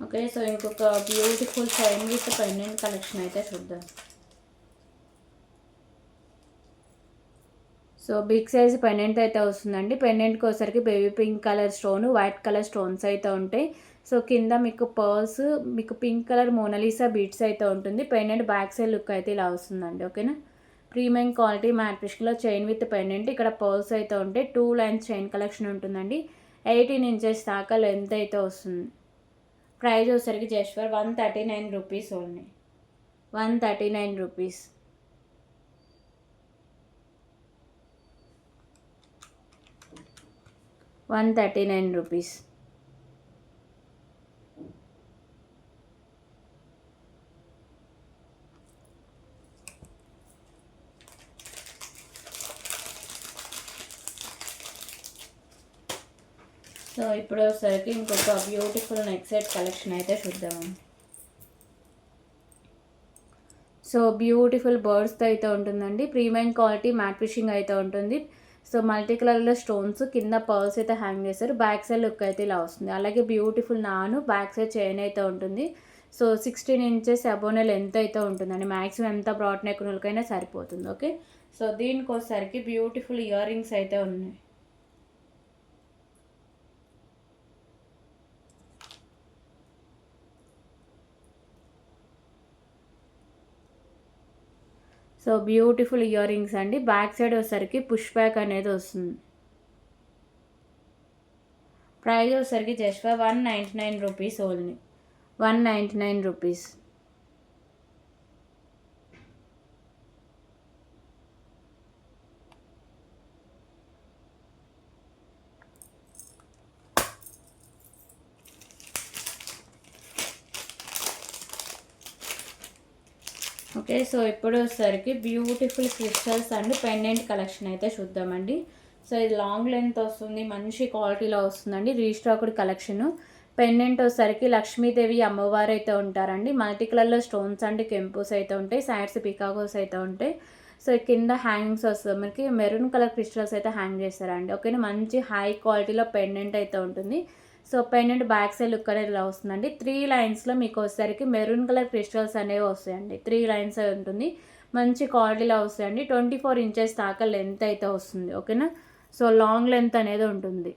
Okay, so ఇంకొక beautiful chain with pendant collection అయితే చూద్దాం. సో బిగ్ సైజ్ పెండెంట్ అయితే వస్తుందండి. పెండెంట్కి వచ్చేసరికి baby pink colour stone, white colour stones అయితే ఉంటాయి. సో కింద మీకు పర్ల్స్, మీకు పింక్ కలర్ మోనాలిసా బీడ్స్ అయితే ఉంటుంది. పెండెంట్ బ్యాక్ సైడ్ లుక్ అయితే ఇలా వస్తుందండి. ఓకేనా. ప్రీమియం క్వాలిటీ మ్యాట్ ఫిష్లో చైన్ విత్ పెండెంట్. ఇక్కడ పర్ల్స్ అయితే ఉంటాయి. 2 లైన్స్ చైన్ కలెక్షన్ ఉంటుందండి. 18 ఇంచెస్ దాకా లెంత్ అయితే వస్తుంది. ప్రైస్ వచ్చేసరికి జస్ట్ ఫర్ ₹139 ఓన్లీ. ₹139. ₹139. సో ఇప్పుడు వచ్చేసరికి ఇంకొక బ్యూటిఫుల్ నెక్ సెట్ కలెక్షన్ అయితే చూద్దాము. సో బ్యూటిఫుల్ బర్డ్స్తో అయితే ఉంటుందండి. ప్రీమియం క్వాలిటీ మ్యాట్ ఫిషింగ్ అయితే ఉంటుంది. సో మల్టీ కలర్లో స్టోన్స్, కింద పర్ల్స్ అయితే హ్యాంగ్ చేస్తారు. బ్యాక్ సైడ్ లుక్ అయితే ఇలా వస్తుంది. అలాగే బ్యూటిఫుల్ నాను బ్యాక్ సైడ్ చైన్ అయితే ఉంటుంది. సో 16 ఇంచెస్ అబోనే లెంత్ అయితే ఉంటుందండి. మ్యాక్సిమం ఎంత బ్రాడ్ నెక్ నులకైనా సరిపోతుంది. ఓకే. సో దీనికోసరికి బ్యూటిఫుల్ ఇయర్ రింగ్స్ అయితే ఉన్నాయి. సో బ్యూటిఫుల్ ఇయర్ రింగ్స్ అండి. బ్యాక్ సైడ్ వచ్చేసరికి పుష్ బ్యాక్ అనేది వస్తుంది. ప్రైస్ వచ్చేసరికి just for 199 rupees only. 199 rupees. Okay, so ఇప్పుడు వచ్చేసరికి beautiful crystals and pendant collection అయితే చూద్దామండి. సో ఇది లాంగ్ లెంత్ వస్తుంది, మంచి క్వాలిటీలో వస్తుందండి. Restocked collection. పెండెంట్ వచ్చేసరికి లక్ష్మీదేవి అమ్మవారు అయితే ఉంటారండి. మల్టీ కలర్లో స్టోన్స్ అండ్ కెంపుస్ అయితే ఉంటాయి. సైడ్స్ పికాకోస్ అయితే ఉంటాయి. సో కింద హ్యాంగింగ్స్ వస్తుంది మనకి మెరూన్ కలర్ క్రిస్టల్స్ అయితే హ్యాంగ్ చేస్తారండి. ఓకేనా, మంచి హై క్వాలిటీలో పెండెంట్ అయితే ఉంటుంది. So pendant back side look అనేది ఇలా వస్తుందండి. 3 లైన్స్లో మీకు వచ్చేసరికి మెరూన్ కలర్ క్రిస్టల్స్ అనేవి వస్తాయండి. 3 లైన్స్ ఉంటుంది, మంచి క్వాలిటీలో వస్తాయండి. 24 ఇంచెస్ దాకా లెంత్ అయితే వస్తుంది. ఓకేనా, సో లాంగ్ లెంత్ అనేది ఉంటుంది.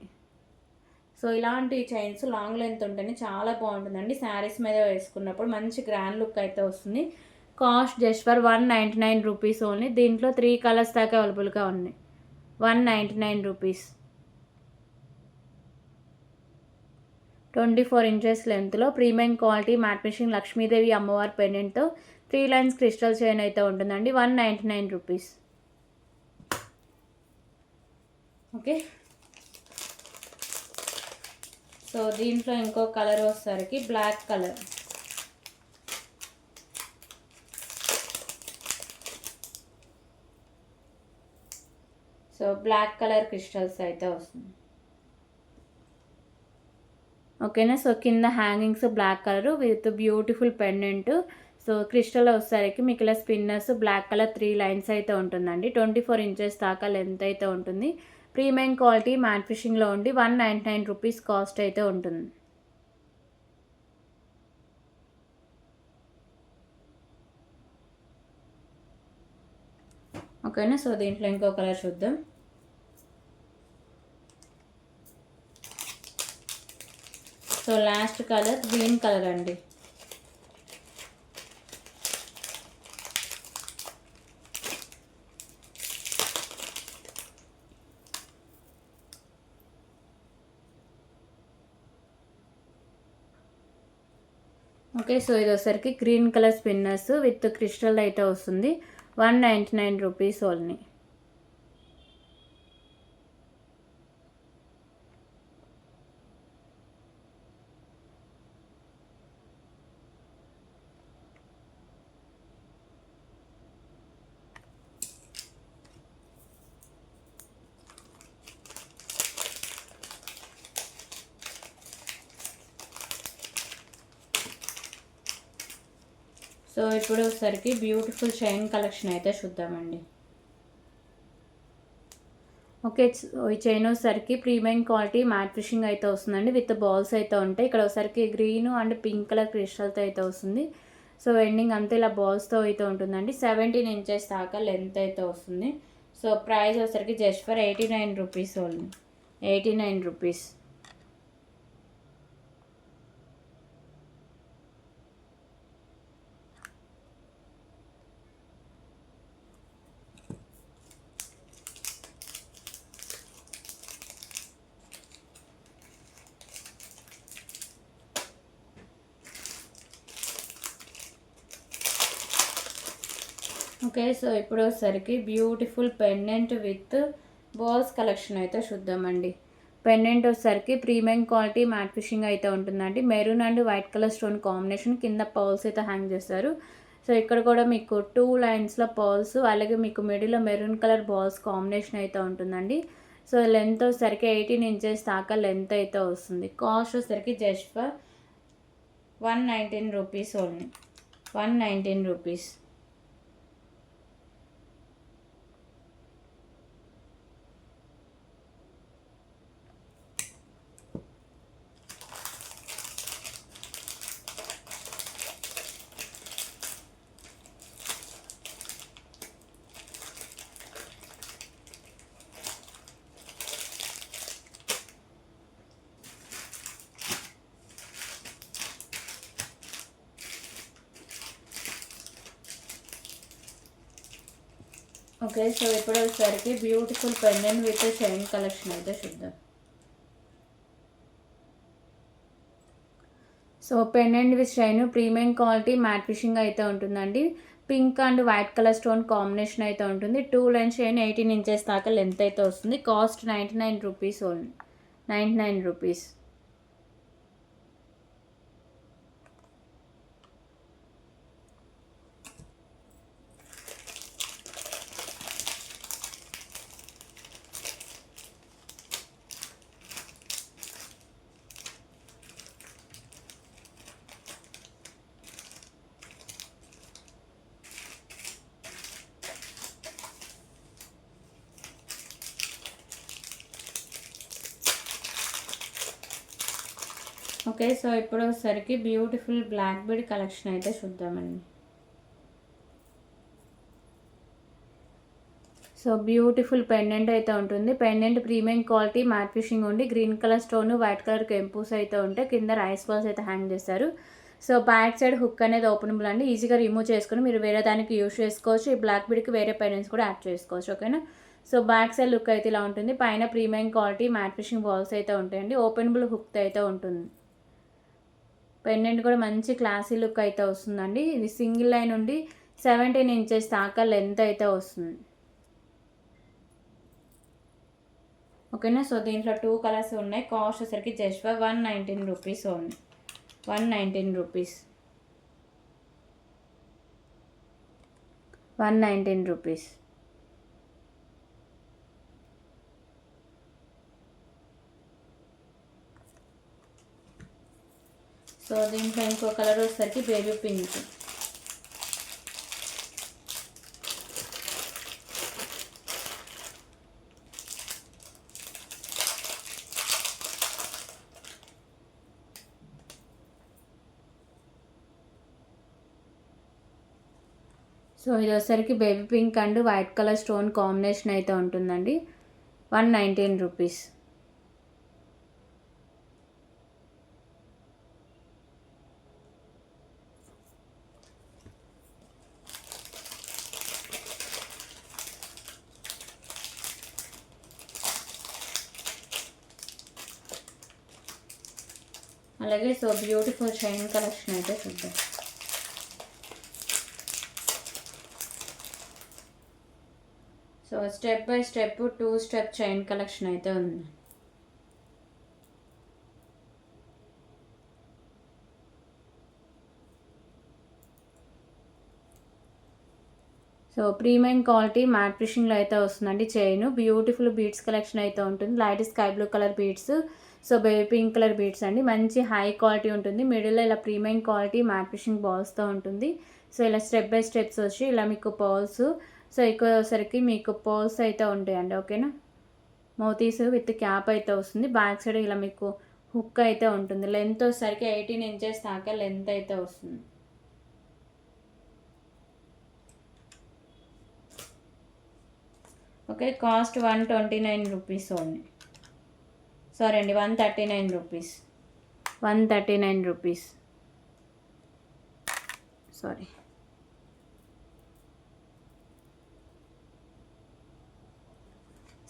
సో ఇలాంటి చైన్స్ లాంగ్ లెంత్ ఉంటేనే చాలా బాగుంటుందండి. శారీస్ మీద వేసుకున్నప్పుడు మంచి గ్రాండ్ లుక్ అయితే వస్తుంది. Cost just for 199 rupees only. దీంట్లో 3 కలర్స్ దాకా అవైలబుల్గా ఉన్నాయి. 199 రూపీస్. 24 ఇంచెస్ లెంత్లో premium quality matte finishing Lakshmidevi అమ్మవారి పెండెంట్తో 3 లైన్స్ క్రిస్టల్ చైన్ అయితే ఉంటుందండి. 199 రూపీస్. ఓకే, సో దీంట్లో ఇంకో కలర్ వచ్చేసరికి black colour. So black colour crystals అయితే వస్తుంది. ఓకేనా, సో కింద hangings black colour with beautiful pendant. So crystal వచ్చేసరికి మీకు ఇలా స్పిన్నర్స్ బ్లాక్ కలర్ 3 లైన్స్ అయితే ఉంటుందండి. 24 ఇంచెస్ దాకా లెంత్ అయితే ఉంటుంది. ప్రీమియం క్వాలిటీ మ్యాట్ ఫిషింగ్లో ఉండి 199 రూపీస్ కాస్ట్ అయితే ఉంటుంది. ఓకేనా, సో దీంట్లో ఇంకో కలర్ చూద్దాం. So last colour green colour అండి. ఓకే, సో ఇది వచ్చేసరికి green colour spinners with crystal అయితే వస్తుంది. 199 రూపీస్ ఓన్లీ. సో ఇప్పుడు వచ్చేసరికి బ్యూటిఫుల్ చైన్ కలెక్షన్ అయితే చూద్దామండి. ఓకే, ఈ చైన్ వచ్చేసరికి ప్రీమియం క్వాలిటీ మ్యాట్ ఫిషింగ్ అయితే వస్తుందండి. విత్ బాల్స్ అయితే ఉంటాయి. ఇక్కడ వచ్చేసరికి గ్రీన్ అండ్ పింక్ కలర్ క్రిస్టల్తో అయితే వస్తుంది. సో ఎండింగ్ అంతా ఇలా బాల్స్తో అయితే ఉంటుందండి. 17 ఇంచెస్ దాకా లెంత్ అయితే వస్తుంది. సో ప్రైస్ వచ్చేసరికి just for 89 rupees only. 89 rupees. Okay, so ఇప్పుడు వచ్చేసరికి beautiful pendant with balls collection అయితే చూద్దామండి. పెండెంట్ వచ్చేసరికి ప్రీమియం క్వాలిటీ మ్యాట్ ఫిషింగ్ అయితే ఉంటుందండి. Maroon and white colour stone combination, కింద పర్ల్స్ అయితే హ్యాంగ్ చేస్తారు. సో ఇక్కడ కూడా మీకు 2 లైన్స్లో పర్ల్స్, అలాగే మీకు మిడిల్లో మెరూన్ కలర్ బాల్స్ కాంబినేషన్ అయితే ఉంటుందండి. సో లెంత్ వచ్చేసరికి 18 ఇంచెస్ దాకా లెంత్ అయితే వస్తుంది. కాస్ట్ వచ్చేసరికి just for 119 rupees only. 119 rupees. Okay, so ఇప్పుడు వచ్చేసరికి beautiful pendant with chain collection అయితే చూద్దాం. So pendant with chain premium quality matte fishing అయితే ఉంటుందండి. Pink and white colour stone combination అయితే ఉంటుంది. 2 లైన్ చైన్ 18 ఇంచెస్ దాకా లెంత్ అయితే వస్తుంది. Cost 99 rupees only, 99 rupees. Okay, so ఇప్పుడు వచ్చేసరికి బ్యూటిఫుల్ బ్లాక్ బీడ్ కలెక్షన్ అయితే చూద్దామండి. సో బ్యూటిఫుల్ పెండెంట్ అయితే ఉంటుంది. Pendant premium quality matte finishing ఉండి green colour stone white colour కెంపూస్ అయితే ఉంటాయి. కింద రైస్ బాల్స్ అయితే హ్యాంగ్ చేస్తారు. సో బ్యాక్ సైడ్ హుక్ అనేది ఓపెనబుల్ అండి. ఈజీగా రిమూవ్ చేసుకుని మీరు వేరే దానికి యూజ్ చేసుకోవచ్చు. ఈ బ్లాక్ బీడ్కి వేరే పెండెంట్స్ కూడా యాడ్ చేసుకోవచ్చు. ఓకేనా. సో బ్యాక్ సైడ్ లుక్ అయితే ఇలా ఉంటుంది. పైన premium quality matte fishing balls అయితే ఉంటాయండి. ఓపెనబుల్ హుక్ అయితే ఉంటుంది. పెండెంట్ కూడా మంచి క్లాసీ లుక్ అయితే వస్తుందండి. ఇది సింగిల్ లైన్ నుండి 17 ఇంచెస్ దాకా లెంత్ అయితే వస్తుంది. ఓకేనా. సో దీంట్లో 2 కలర్స్ ఉన్నాయి. కాస్ట్ వచ్చేసరికి just for 119 rupees only, 119 rupees, 119 rupees. So దీంట్లో ఇంకో కలర్ వచ్చేసరికి బేబీ పింక్. సో ఇది వచ్చేసరికి baby pink and white colour stone combination అయితే ఉంటుందండి. 119 రూపీస్. అలాగే సో బ్యూటిఫుల్ షైన్ కలెక్షన్ అయితే చూద్దాం. So step by step 2 step chain collection అయితే ఉంది. సో ప్రీమియం క్వాలిటీ మ్యాట్ ఫిషింగ్లో అయితే వస్తుందండి. చైన్ బ్యూటిఫుల్ బీడ్స్ కలెక్షన్ అయితే ఉంటుంది. Light sky blue colour beads, so baby pink colour beads అండి. మంచి హై క్వాలిటీ ఉంటుంది. మిడిల్లో ఇలా ప్రీమియం క్వాలిటీ మ్యాట్ ఫిషింగ్ బాల్స్తో ఉంటుంది. సో ఇలా స్టెప్ బై స్టెప్స్ వచ్చి ఇలా మీకు పర్ల్స్, సో ఎక్కువసరికి మీకు పర్ల్స్ అయితే ఉంటాయండి. ఓకేనా. మోతీస్ విత్ క్యాప్ అయితే వస్తుంది. బ్యాక్ సైడ్ ఇలా మీకు హుక్ అయితే ఉంటుంది. లెంత్ వచ్చేసరికి 18 ఇంచెస్ దాకా లెంత్ అయితే వస్తుంది. Okay, cost 129 rupees only. Sorry అండి, 139 rupees, 139 rupees. Sorry.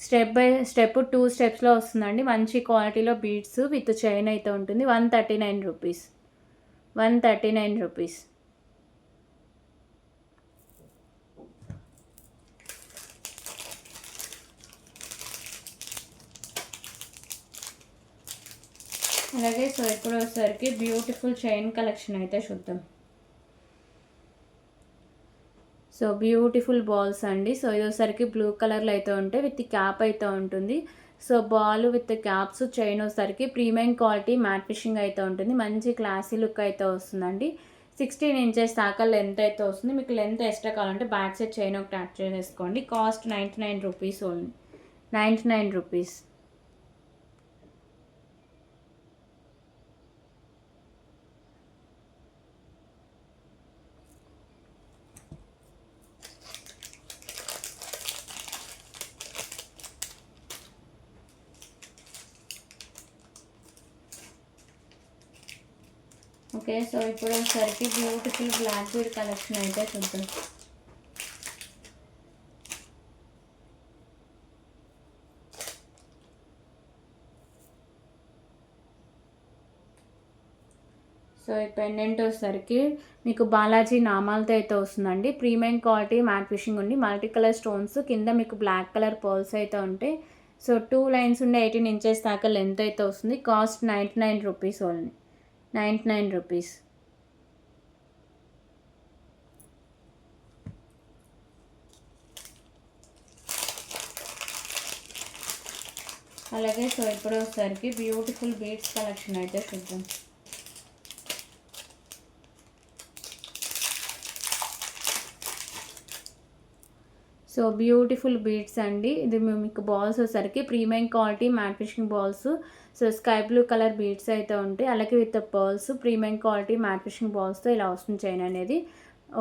Step by step 2 స్టెప్స్లో వస్తుందండి. మంచి క్వాలిటీలో బీడ్స్ విత్ చైన్ అయితే ఉంటుంది. 139 రూపీస్, 139 రూపీస్. అలాగే సో ఇప్పుడు వచ్చేసరికి బ్యూటిఫుల్ చైన్ కలెక్షన్ అయితే చూద్దాం. సో బ్యూటిఫుల్ బాల్స్ అండి. సో ఇది వచ్చేసరికి బ్లూ కలర్లో అయితే ఉంటాయి. విత్ క్యాప్ అయితే ఉంటుంది. So ball with caps, chain వచ్చేసరికి ప్రీమియం క్వాలిటీ మ్యాట్ ఫిషింగ్ అయితే ఉంటుంది. మంచి క్లాసీ లుక్ అయితే వస్తుందండి. 16 ఇంచెస్ దాకా లెంత్ అయితే వస్తుంది. మీకు లెంత్ ఎక్స్ట్రా కావాలంటే బ్యాక్ సైడ్ చైన్ ఒకటి యాడ్ చేసేసుకోండి. Cost 99 rupees only, 99 rupees. Okay, so ఇప్పుడు వచ్చేసరికి బ్యూటిఫుల్ బ్లాక్ బీడ్ కలెక్షన్ అయితే చూద్దాం. సో ఈ పెండెంట్ వచ్చేసరికి మీకు బాలాజీ నామాలతో అయితే వస్తుందండి. ప్రీమియం క్వాలిటీ మ్యాట్ ఫిషింగ్ ఉండి మల్టీ కలర్ స్టోన్స్ కింద మీకు బ్లాక్ కలర్ పర్ల్స్ అయితే ఉంటాయి. సో 2 లైన్స్ ఉండి 18 ఇంచెస్ దాకా లెంత్ అయితే వస్తుంది. Cost 99 rupees only, 99 rupees. అలాగే సో ఇప్పుడు వచ్చేసరికి బ్యూటిఫుల్ బీడ్స్ కలెక్షన్ అయితే చూద్దాం. సో బ్యూటిఫుల్ బీడ్స్ అండి. ఇది మీకు బాల్స్ వచ్చేసరికి premium quality matte fishing balls. So sky blue colour beads అయితే ఉంటాయి. అలాగే with pearls premium quality matte finishing బాల్స్తో ఇలా వస్తుంది చైన్ అనేది.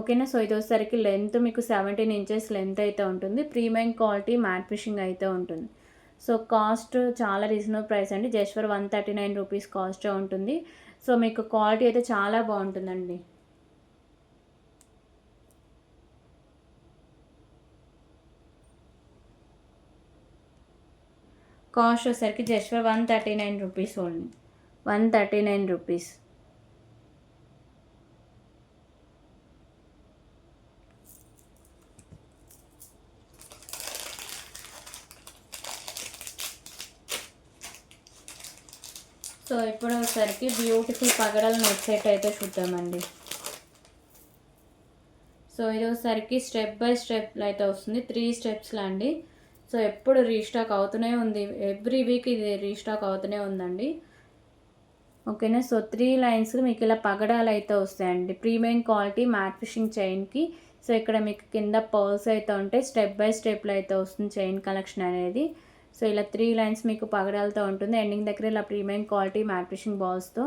ఓకేనా. సో ఇది వచ్చేసరికి లెంత్ మీకు 17 ఇంచెస్ లెంత్ అయితే ఉంటుంది. ప్రీమియం క్వాలిటీ మ్యాట్ ఫిషింగ్ అయితే ఉంటుంది. సో కాస్ట్ చాలా రీజనబుల్ ప్రైస్ అండి. జస్ట్ ఫర్ 139 రూపీస్ కాస్ట్ ఉంటుంది. సో మీకు క్వాలిటీ అయితే చాలా బాగుంటుందండి. కాస్ట్ వచ్చేసరికి just for 139 rupees only, 139 rupees. So ఇప్పుడు వచ్చేసరికి బ్యూటిఫుల్ పగడల నెట్ సెట్ అయితే చూద్దామండి. సో ఇది వచ్చేసరికి స్టెప్ బై స్టెప్ అయితే వస్తుంది, 3 స్టెప్స్లో అండి. సో ఎప్పుడు రీస్టాక్ అవుతూనే ఉంది, ఎవ్రీ వీక్ ఇది రీస్టాక్ అవుతూనే ఉందండి. ఓకేనా. సో 3 లైన్స్ మీకు ఇలా పగడాలు అయితే వస్తాయండి. ప్రీమియం క్వాలిటీ మ్యాట్ ఫిషింగ్ చైన్కి. సో ఇక్కడ మీకు కింద పర్ల్స్ అయితే ఉంటాయి, స్టెప్ బై స్టెప్లో అయితే వస్తుంది చైన్ కలెక్షన్ అనేది. సో ఇలా 3 లైన్స్ మీకు పగడాలతో ఉంటుంది. ఎండింగ్ దగ్గర ఇలా ప్రీమియం క్వాలిటీ మ్యాట్ ఫిషింగ్ బాల్స్తో.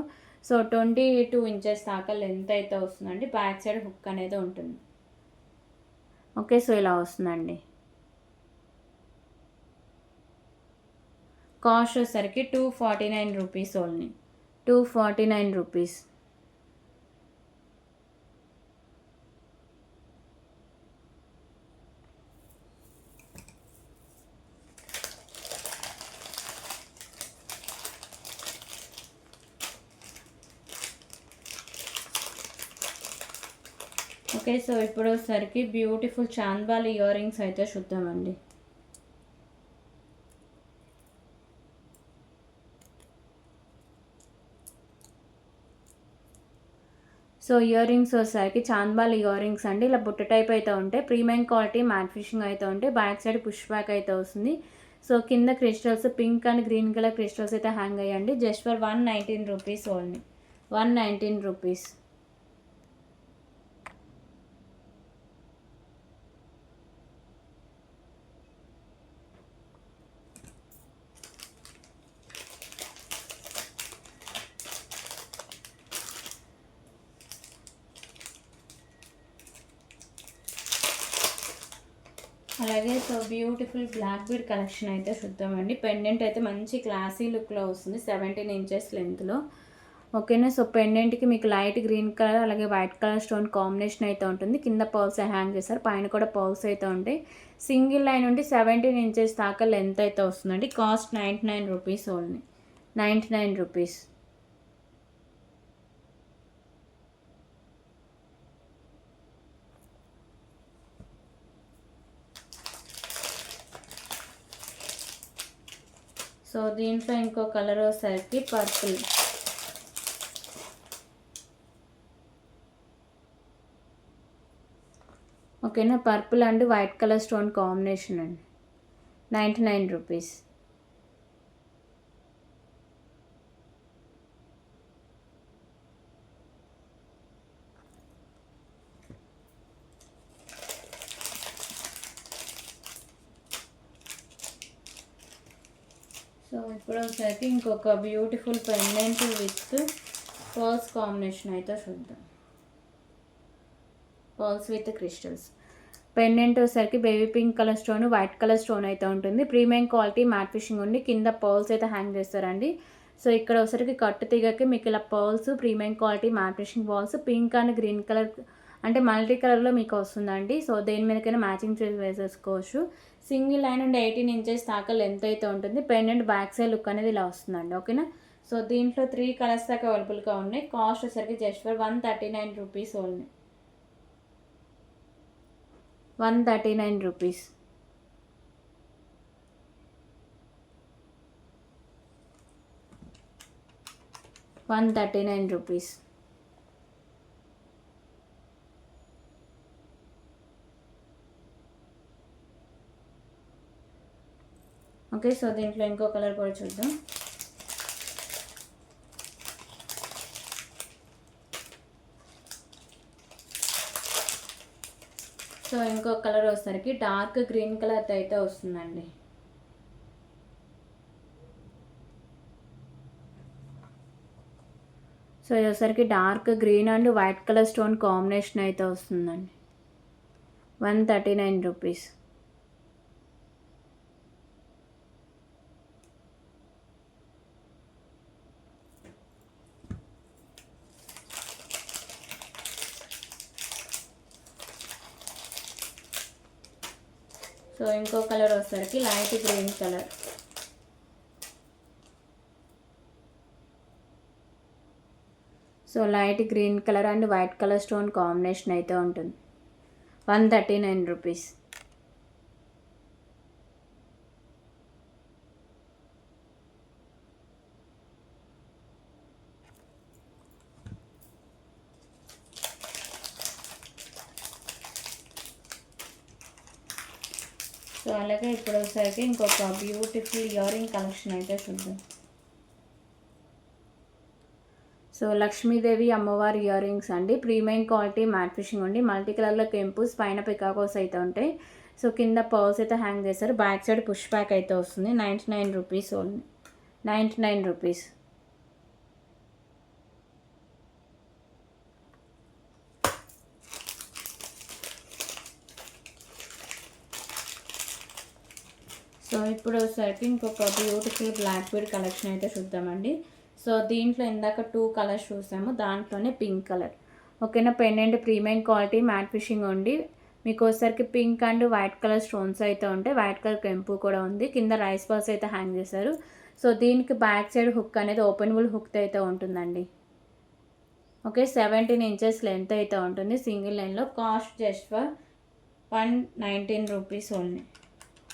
సో 22 ఇంచెస్ దాకా లెంత్ అయితే వస్తుందండి. బ్యాక్ సైడ్ హుక్ అనేది ఉంటుంది. ఓకే. సో ఇలా వస్తుందండి. కాస్ట్ వచ్చేసరికి 249 rupees only, 249 rupees. Okay. So ఇప్పుడు వచ్చేసరికి బ్యూటిఫుల్ చాంద్బాలి ఇయర్ రింగ్స్ అయితే చూద్దామండి. సో ఇయర్ రింగ్స్ వచ్చేసరికి చాంద్బాల్ ఇయర్ రింగ్స్ అండి. ఇలా బుట్ట టైప్ అయితే ఉంటాయి. ప్రీమియం క్వాలిటీ మ్యాట్ ఫిషింగ్ అయితే ఉంటాయి. బ్యాక్ సైడ్ పుష్ బ్యాక్ అయితే వస్తుంది. సో కింద crystals pink and green colour crystals అయితే హ్యాంగ్ అయ్యండి. Just for 119 rupees only, 119 rupees. అలాగే so beautiful black bead collection అయితే చూద్దామండి. పెండెంట్ అయితే మంచి క్లాసీ లుక్లో వస్తుంది, 17 ఇంచెస్ లెంత్లో. ఓకేనా. సో పెండెంట్కి మీకు లైట్ గ్రీన్ కలర్ అలాగే వైట్ కలర్ స్టోన్ కాంబినేషన్ అయితే ఉంటుంది. కింద పర్ల్స్ హ్యాంగ్ చేస్తారు, పైన కూడా పర్ల్స్ అయితే ఉంటాయి. సింగిల్ లైన్ ఉండి 17 ఇంచెస్ దాకా లెంత్ అయితే వస్తుందండి. Cost 99 rupees only, 99 rupees. So దీంట్లో ఇంకో కలర్ వచ్చేసరికి పర్పుల్. ఓకేనా. Purple and white colour stone combination అండి, 99 రూపీస్. సో ఇప్పుడు వచ్చేసరికి ఇంకొక beautiful pendant with pearls combination అయితే చూద్దాం. Pearls with crystals. పెండెంట్ వచ్చేసరికి baby pink colour stone white colour stone అయితే ఉంటుంది. ప్రీమియం క్వాలిటీ మ్యాట్ ఫిషింగ్ ఉండి కింద పర్ల్స్ అయితే హ్యాంగ్ చేస్తారండి. సో ఇక్కడ వచ్చేసరికి కట్టు తీగకి మీకు ఇలా pearls premium quality matte fishing balls pink and green colour అంటే మల్టీ కలర్లో మీకు వస్తుందండి. సో దేని మీదకైనా మ్యాచింగ్ చేసి వేసేసుకోవచ్చు. సింగిల్ లైన్ అండ్ 18 ఇంచెస్ దాకా లెంత్ అయితే ఉంటుంది. పెండెంట్ బ్యాక్ సైడ్ లుక్ అనేది ఇలా వస్తుందండి. ఓకేనా. సో దీంట్లో 3 కలర్స్ దాకా అవైలబుల్గా ఉన్నాయి. కాస్ట్ వచ్చేసరికి just for 139 rupees only. 139 rupees. Rupees. Okay, so దీంట్లో ఇంకో కలర్ కూడా చూద్దాం. సో ఇంకో కలర్ వచ్చేసరికి డార్క్ గ్రీన్ కలర్ అయితే వస్తుందండి. సో ఇది వచ్చేసరికి dark green and white colour stone combination అయితే వస్తుందండి. 139 రూపీస్. సో ఇంకో కలర్ వచ్చేసరికి light green colour. So light green colour and white colour stone combination అయితే ఉంటుంది. 139 రూపీస్. సో అలాగే ఇప్పుడు వచ్చేసరికి ఇంకొక బ్యూటిఫుల్ ఇయర్ రింగ్ కలెక్షన్ అయితే చూద్దాం. సో లక్ష్మీదేవి అమ్మవారి ఇయర్ రింగ్స్ అండి. ప్రీమియం క్వాలిటీ మ్యాట్ ఫిషింగ్ ఉండి మల్టీ కలర్లో కెంపుస్, పైన పికాకోస్ అయితే ఉంటాయి. సో కింద పర్స్ అయితే హ్యాంగ్ చేస్తారు. బ్యాక్ సైడ్ పుష్ బ్యాక్ అయితే వస్తుంది. 99 రూపీస్ ఓన్లీ. 99 రూపీస్. సో ఇప్పుడు వచ్చేసరికి ఇంకొక బ్యూటిఫుల్ బ్లాక్ బీడ్ కలెక్షన్ అయితే చూద్దామండి. సో దీంట్లో ఇందాక 2 కలర్స్ చూసాము, దాంట్లోనే పింక్ కలర్. ఓకేనా, pendant premium quality matte finishing ఉండి మీకు వచ్చేసరికి pink and white colour stones అయితే ఉంటాయి. వైట్ కలర్ కెంపు కూడా ఉంది. కింద రైస్ బాల్స్ అయితే హ్యాంగ్ చేశారు. సో దీనికి బ్యాక్ సైడ్ హుక్ అనేది ఓపెన్ బుల్ హుక్ అయితే ఉంటుందండి. ఓకే, 17 ఇంచెస్ లెంత్ అయితే ఉంటుంది సింగిల్ లైన్లో. Cost just for 119 rupees only.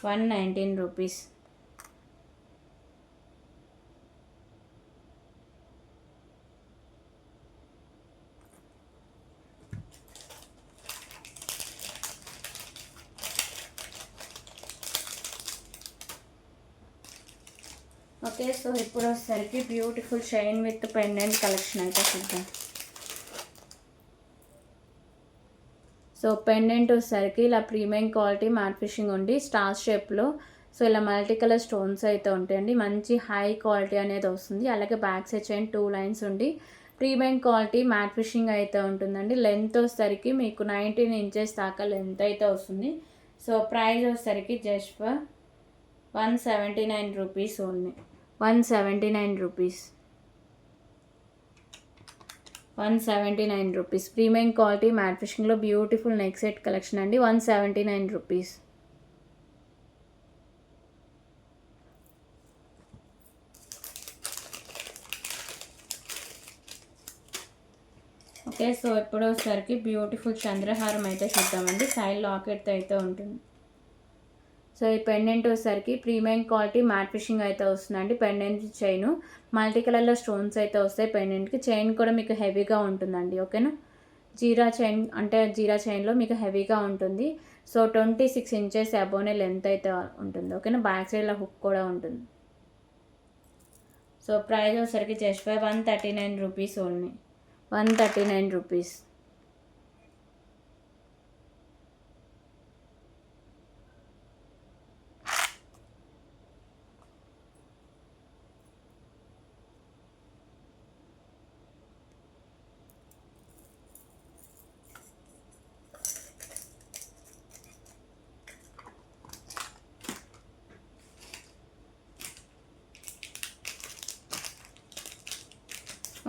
119 rupees. Okay, so ఇప్పుడు వచ్చేసరికి beautiful chain with pendant collection అయితే చూద్దాం. సో పెండెంట్ వచ్చేసరికి ఇలా ప్రీమియం క్వాలిటీ మ్యాట్ ఫిషింగ్ ఉండి స్టార్ షేప్లో సో ఇలా మల్టీ కలర్ స్టోన్స్ అయితే ఉంటాయండి. మంచి హై క్వాలిటీ అనేది వస్తుంది. అలాగే బ్యాక్ సైడ్ చైన్ 2 లైన్స్ ఉండి ప్రీమియం క్వాలిటీ మ్యాట్ ఫిషింగ్ అయితే ఉంటుందండి. లెంత్ వచ్చేసరికి మీకు 19 ఇంచెస్ దాకా లెంత్ అయితే వస్తుంది. సో ప్రైస్ వచ్చేసరికి just for 179 rupees only. 179 rupees. 179 rupees. Premium quality matte ఫిషింగ్లో బ్యూటిఫుల్ నెక్ సెట్ కలెక్షన్ అండి. 179 రూపీస్. ఓకే, సో ఇప్పుడు వచ్చేసరికి బ్యూటిఫుల్ చంద్రహారం అయితే చూద్దామండి. సైడ్ లాకెట్ అయితే ఉంటుంది. సో ఈ పెండెంట్ వచ్చేసరికి ప్రీమియం క్వాలిటీ మ్యాట్ ఫిషింగ్ అయితే వస్తుందండి. పెండెంట్ చైన్ మల్టీ కలర్లో స్టోన్స్ అయితే వస్తాయి. పెండెంట్కి చైన్ కూడా మీకు హెవీగా ఉంటుందండి. ఓకేనా, జీరా చైన్ అంటే జీరా చైన్లో మీకు హెవీగా ఉంటుంది. సో 26 ఇంచెస్ అబోనే లెంత్ అయితే ఉంటుంది. ఓకేనా, బ్యాక్ సైడ్లో హుక్ కూడా ఉంటుంది. సో ప్రైస్ వచ్చేసరికి just for 139 rupees only. 139 rupees.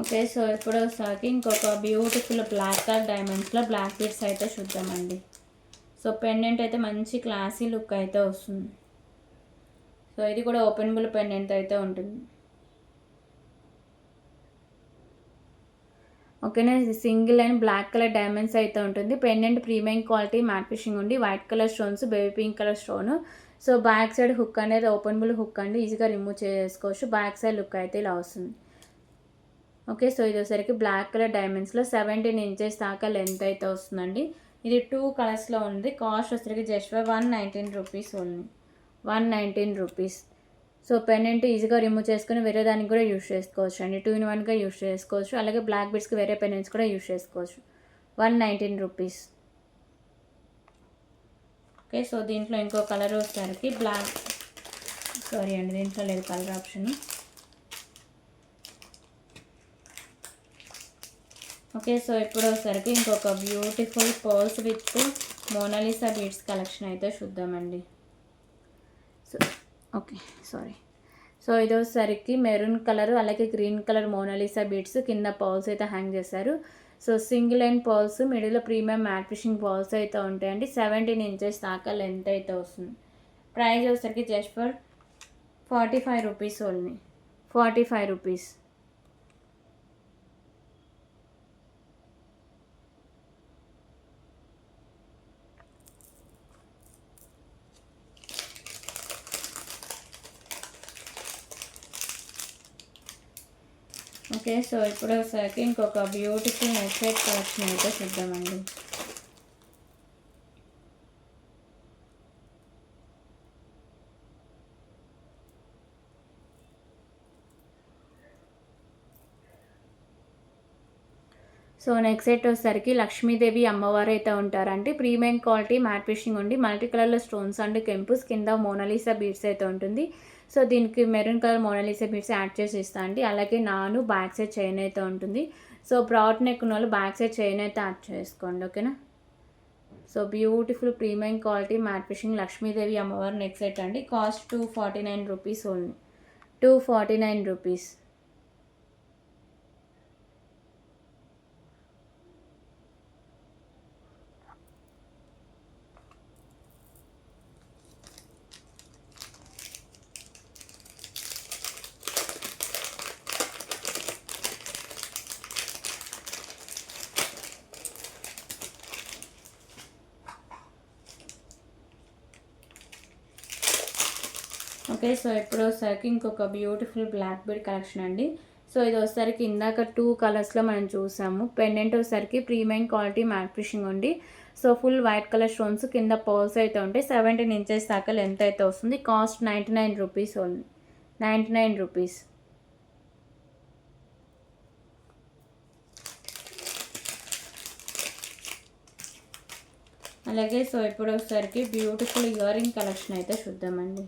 Okay, so ఇప్పుడు వచ్చేసరికి ఇంకొక బ్యూటిఫుల్ బ్లాక్ కలర్ డైమండ్స్లో బ్లాక్ బీడ్స్ అయితే చూద్దామండి. సో పెండెంట్ అయితే మంచి క్లాసీ లుక్ అయితే వస్తుంది. సో ఇది కూడా ఓపెనబుల్ పెండెంట్ అయితే ఉంటుంది. ఓకేనా. ఇది single and black colour diamonds అయితే ఉంటుంది. Pendant premium quality matte finishing ఉండి white colour stones, baby pink colour stone. So back side hook అనేది ఓపెనబుల్ హుక్ అండి, ఈజీగా రిమూవ్ చేసుకోవచ్చు. బ్యాక్ సైడ్ లుక్ అయితే ఇలా వస్తుంది. ఓకే, సో ఇది వచ్చేసరికి బ్లాక్ కలర్ డైమండ్స్లో 17 ఇంచెస్ దాకా లెంత్ అయితే వస్తుందండి. ఇది 2 కలర్స్లో ఉంది. కాస్ట్ వచ్చేసరికి just for 119 rupees only, 119 rupees. So pendant ఈజీగా రిమూవ్ చేసుకుని వేరే దానికి కూడా యూస్ చేసుకోవచ్చు అండి. 2 in 1గా యూస్ చేసుకోవచ్చు. అలాగే బ్లాక్ బీడ్స్కి వేరే పెండెంట్స్ కూడా యూస్ చేసుకోవచ్చు. 119 రూపీస్. ఓకే, సో దీంట్లో ఇంకో కలర్ వచ్చేసరికి బ్లాక్, సారీ అండి దీంట్లో లేదు కలర్ ఆప్షన్. ఓకే, సో ఇప్పుడు వచ్చేసరికి ఇంకొక beautiful pearls with Mona Lisa beads collection అయితే చూద్దామండి. So okay, sorry. సో ఇది వచ్చేసరికి మెరూన్ కలర్ అలాగే గ్రీన్ కలర్ మోనాలిసా బీడ్స్, కింద పర్ల్స్ అయితే హ్యాంగ్ చేశారు. సో సింగిల్ అండ్ పర్ల్స్, మిడిల్లో ప్రీమియం మ్యాట్ ఫిషింగ్ పర్ల్స్ అయితే ఉంటాయండి. 17 ఇంచెస్ దాకా లెంత్ అయితే వస్తుంది. ప్రైస్ వచ్చేసరికి just for 45 rupees only, 45 rupees. Okay, so ఇప్పుడు ఒకసారి ఇంకొక బ్యూటిఫుల్ నెక్ సెట్ కలెక్షన్ అయితే చూద్దామండి. సో నెక్స్ట్ సెట్ వచ్చేసరికి లక్ష్మీదేవి అమ్మవారు అయితే ఉంటారండి. ప్రీమియం క్వాలిటీ మ్యాట్ ఫిషింగ్ ఉండి మల్టీ కలర్లో స్టోన్స్ అండ్ కెంపుస్, కింద మోనాలిసా బీడ్స్ అయితే ఉంటుంది. సో దీనికి maroon colour Mona Lisa beads add చేసి ఇస్తా అండి. అలాగే నాను బ్యాక్ సైడ్ చైన్ అయితే ఉంటుంది. సో బ్రాడ్ నెక్ ఉన్న వాళ్ళు బ్యాక్ సైడ్ చైన్ అయితే యాడ్ చేసుకోండి, ఓకేనా. So beautiful premium quality matte fishing Lakshmidevi అమ్మవారు నెక్ సెట్ అండి. Cost 249 rupees only, 249 rupees. Okay, so ఇప్పుడు వచ్చేసరికి ఇంకొక బ్యూటిఫుల్ బ్లాక్ బీడ్ కలెక్షన్ అండి. సో ఇది వచ్చేసరికి ఇందాక 2 కలర్స్లో మనం చూసాము. పెండెంట్ వచ్చేసరికి ప్రీమియం క్వాలిటీ మ్యాట్ ఫిషింగ్ ఉండి so full white colour stones, కింద పర్ల్స్ అయితే ఉంటాయి. 17 ఇంచెస్ దాకా లెంత్ అయితే వస్తుంది. Cost 99 rupees only, 99 rupees. అలాగే సో ఇప్పుడు వచ్చేసరికి బ్యూటిఫుల్ ఇయర్ రింగ్ కలెక్షన్ అయితే చూద్దామండి.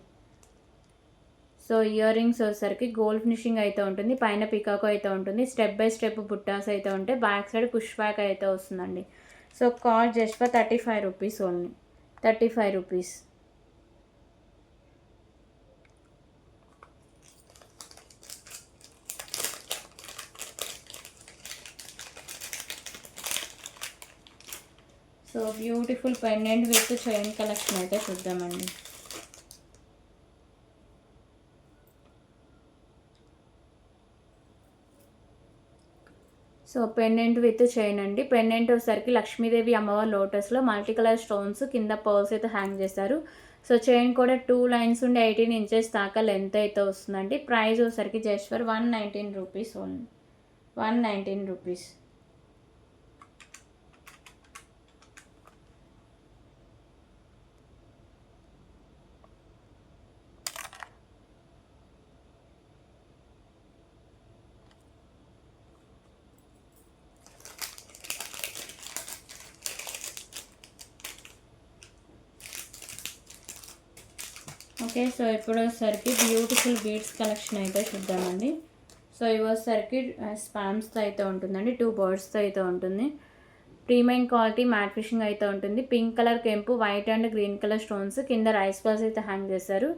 సో ఇయర్ రింగ్స్ వచ్చేసరికి గోల్డ్ ఫినిషింగ్ అయితే ఉంటుంది. పైన పికాకో అయితే ఉంటుంది. స్టెప్ బై స్టెప్ బుట్టాస్ అయితే ఉంటాయి. బ్యాక్ సైడ్ పుష్ బ్యాక్ అయితే వస్తుందండి. So cost just for 35 rupees only, 35 rupees. So beautiful pendant with chain collection అయితే చూద్దామండి. సో పెండెంట్ విత్ చైన్ అండి. పెండెంట్ వచ్చేసరికి లక్ష్మీదేవి అమ్మవారి లోటస్లో మల్టీ కలర్ స్టోన్స్, కింద పర్ల్స్ అయితే హ్యాంగ్ చేశారు. సో చైన్ కూడా 2 లైన్స్ ఉండి 18 ఇంచెస్ దాకా లెంత్ అయితే వస్తుందండి. ప్రైస్ వచ్చేసరికి just for 119 rupees only, 119 rupees. Okay, so ఇప్పుడు వచ్చేసరికి బ్యూటిఫుల్ బీడ్స్ కలెక్షన్ అయితే చూద్దామండి. సో ఇవి వచ్చేసరికి స్పామ్స్తో అయితే ఉంటుందండి, 2 బర్డ్స్తో అయితే ఉంటుంది. ప్రీమియం క్వాలిటీ మ్యాట్ ఫిషింగ్ అయితే ఉంటుంది. పింక్ కలర్ కెంపు, white and green colour stones, కింద రైస్ బాల్స్ అయితే హ్యాంగ్ చేశారు.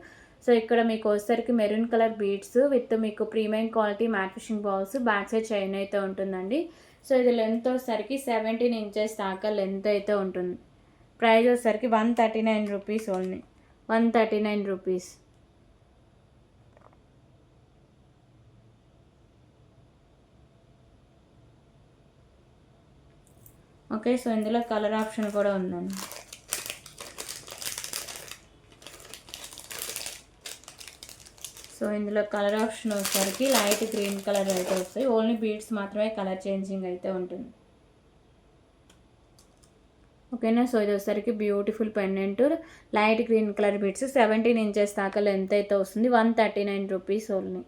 సో ఇక్కడ మీకు వచ్చేసరికి మెరూన్ కలర్ బీడ్స్ విత్ మీకు premium quality matte fishing balls, back side chain అయితే ఉంటుందండి. సో ఇది లెంత్ వచ్చేసరికి 17 ఇంచెస్ దాకా లెంత్ అయితే ఉంటుంది. ప్రైస్ వచ్చేసరికి 139 rupees only, 139 rupees. Okay, so ఇందులో కలర్ ఆప్షన్ కూడా ఉందండి. సో ఇందులో కలర్ ఆప్షన్ వచ్చేసరికి లైట్ గ్రీన్ కలర్ అయితే వస్తాయి. ఓన్లీ బీడ్స్ మాత్రమే కలర్ చేంజింగ్ అయితే ఉంటుంది. ఓకేనా. సో ఇది వచ్చేసరికి beautiful pendant light green colour beads 17 inches దాకా లెంత్ అయితే వస్తుంది. 139 రూపీస్ ఓన్లీ.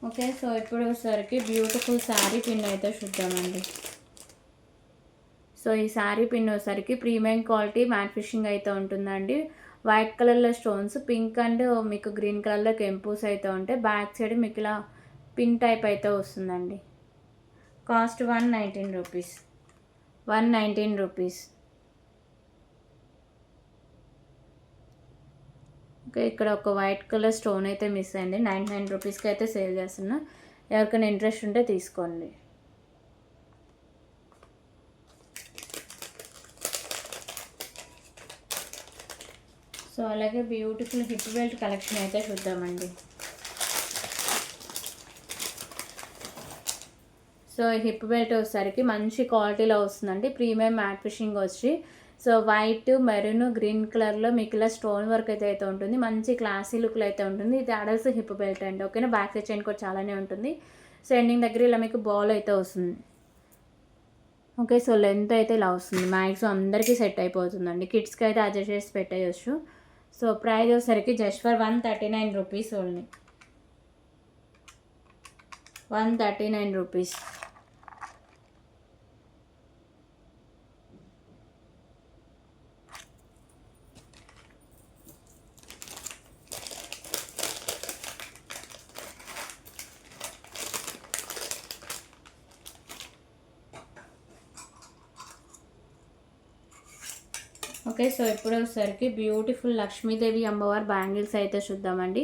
ఓకే, సో ఇప్పుడు వచ్చేసరికి బ్యూటిఫుల్ శారీ పిన్ అయితే చూద్దామండి. సో ఈ శారీ పిన్ వచ్చేసరికి ప్రీమియం క్వాలిటీ మ్యాట్ ఫిషింగ్ అయితే ఉంటుందండి. వైట్ కలర్లో స్టోన్స్, పింక్ అండ్ మీకు గ్రీన్ కలర్లో కెంపూస్ అయితే ఉంటాయి. బ్యాక్ సైడ్ మీకు ఇలా పిన్ టైప్ అయితే వస్తుందండి. Cost 119 rupees. 119 రూపీస్. ఓకే, ఇక్కడ ఒక వైట్ కలర్ స్టోన్ అయితే మిస్ అయింది. 99 రూపీస్కి అయితే సేల్ చేస్తున్నా. ఎవరికైనా ఇంట్రెస్ట్ ఉంటే తీసుకోండి. సో అలాగే బ్యూటిఫుల్ హిప్ బెల్ట్ కలెక్షన్ అయితే చూద్దామండి. సో హిప్ బెల్ట్ వచ్చేసరికి మంచి క్వాలిటీలో వస్తుందండి. ప్రీమియం మ్యాట్ ఫిషింగ్ వచ్చి సో వైట్ మెరూన్ గ్రీన్ కలర్లో మీకు ఇలా స్టోన్ వర్క్ అయితే ఉంటుంది. మంచి క్లాసీ లుక్లో అయితే ఉంటుంది. ఇది అడల్ట్స్ హిప్ బెల్ట్ అండి. ఓకేనా. బ్యాక్ సైడ్ చైన్ కూడా చాలానే ఉంటుంది. సో ఎండింగ్ దగ్గర ఇలా మీకు బాల్ అయితే వస్తుంది. ఓకే, సో లెంత్ అయితే ఇలా వస్తుంది. మ్యాక్సిమం అందరికీ సెట్ అయిపోతుందండి. కిడ్స్కి అయితే అడ్జస్ట్ చేసి పెట్టేయచ్చు. సో ప్రైస్ వచ్చేసరికి just for 139 rupees only. 139 rupees. Okay, so ఇప్పుడు వచ్చేసరికి బ్యూటిఫుల్ లక్ష్మీదేవి అమ్మవారి బ్యాంగిల్స్ అయితే చూద్దామండి.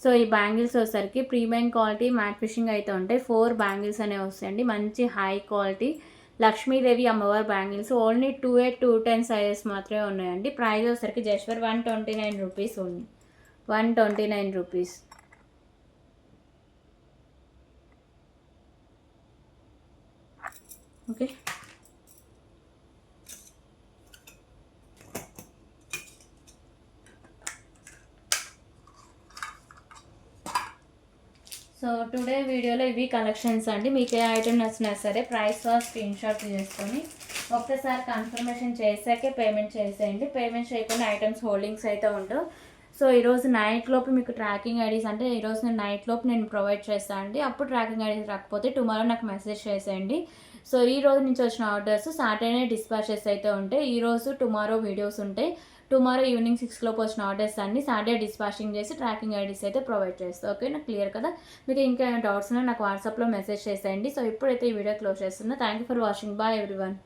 సో ఈ బ్యాంగిల్స్ వచ్చేసరికి ప్రీమియం క్వాలిటీ మ్యాట్ ఫిషింగ్ అయితే ఉంటాయి. 4 బ్యాంగిల్స్ అనేవి వస్తాయండి. మంచి హై క్వాలిటీ లక్ష్మీదేవి అమ్మవారి బ్యాంగిల్స్. ఓన్లీ 2/8, 2/10 సైజెస్ మాత్రమే ఉన్నాయండి. ప్రైస్ వచ్చేసరికి just for 129 rupees only. 129 rupees. Okay, so today వీడియోలో ఇవి కలెక్షన్స్ అండి. మీకు ఏ ఐటెం నచ్చినా సరే ప్రైస్ స్క్రీన్ షాట్ చేసుకొని ఒక్కసారి కన్ఫర్మేషన్ చేసాకే పేమెంట్ చేసేయండి. పేమెంట్ చేయకుండా ఐటమ్స్ హోల్డింగ్స్ అయితే ఉండవు. సో ఈరోజు నైట్ లోపు మీకు ట్రాకింగ్ ఐడీస్ అంటే ఈరోజు నేను నైట్ లోపు నేను ప్రొవైడ్ చేస్తాను అండి. అప్పుడు ట్రాకింగ్ ఐడీస్ రాకపోతే టుమారో నాకు మెసేజ్ చేసేయండి. సో ఈ రోజు నుంచి వచ్చిన ఆర్డర్స్ సాటర్డే డిస్పాచెస్ అయితే ఉంటాయి. ఈరోజు టుమారో వీడియోస్ ఉంటాయి. టుమారో ఈవినింగ్ 6 లోపు వచ్చిన ఆర్డర్స్ అన్ని సాటర్డే డిస్పాచింగ్ చేసి ట్రాకింగ్ ఐడీస్ అయితే ప్రొవైడ్ చేస్తాను. ఓకే, నాకు క్లియర్ కదా. మీకు ఇంకా డౌట్స్ ఉన్నా నాకు వాట్సాప్లో మెసేజ్ చేసేయండి. సో ఇప్పుడైతే ఈ వీడియో క్లోజ్ చేస్తున్నా. Thank you for watching. Bye everyone.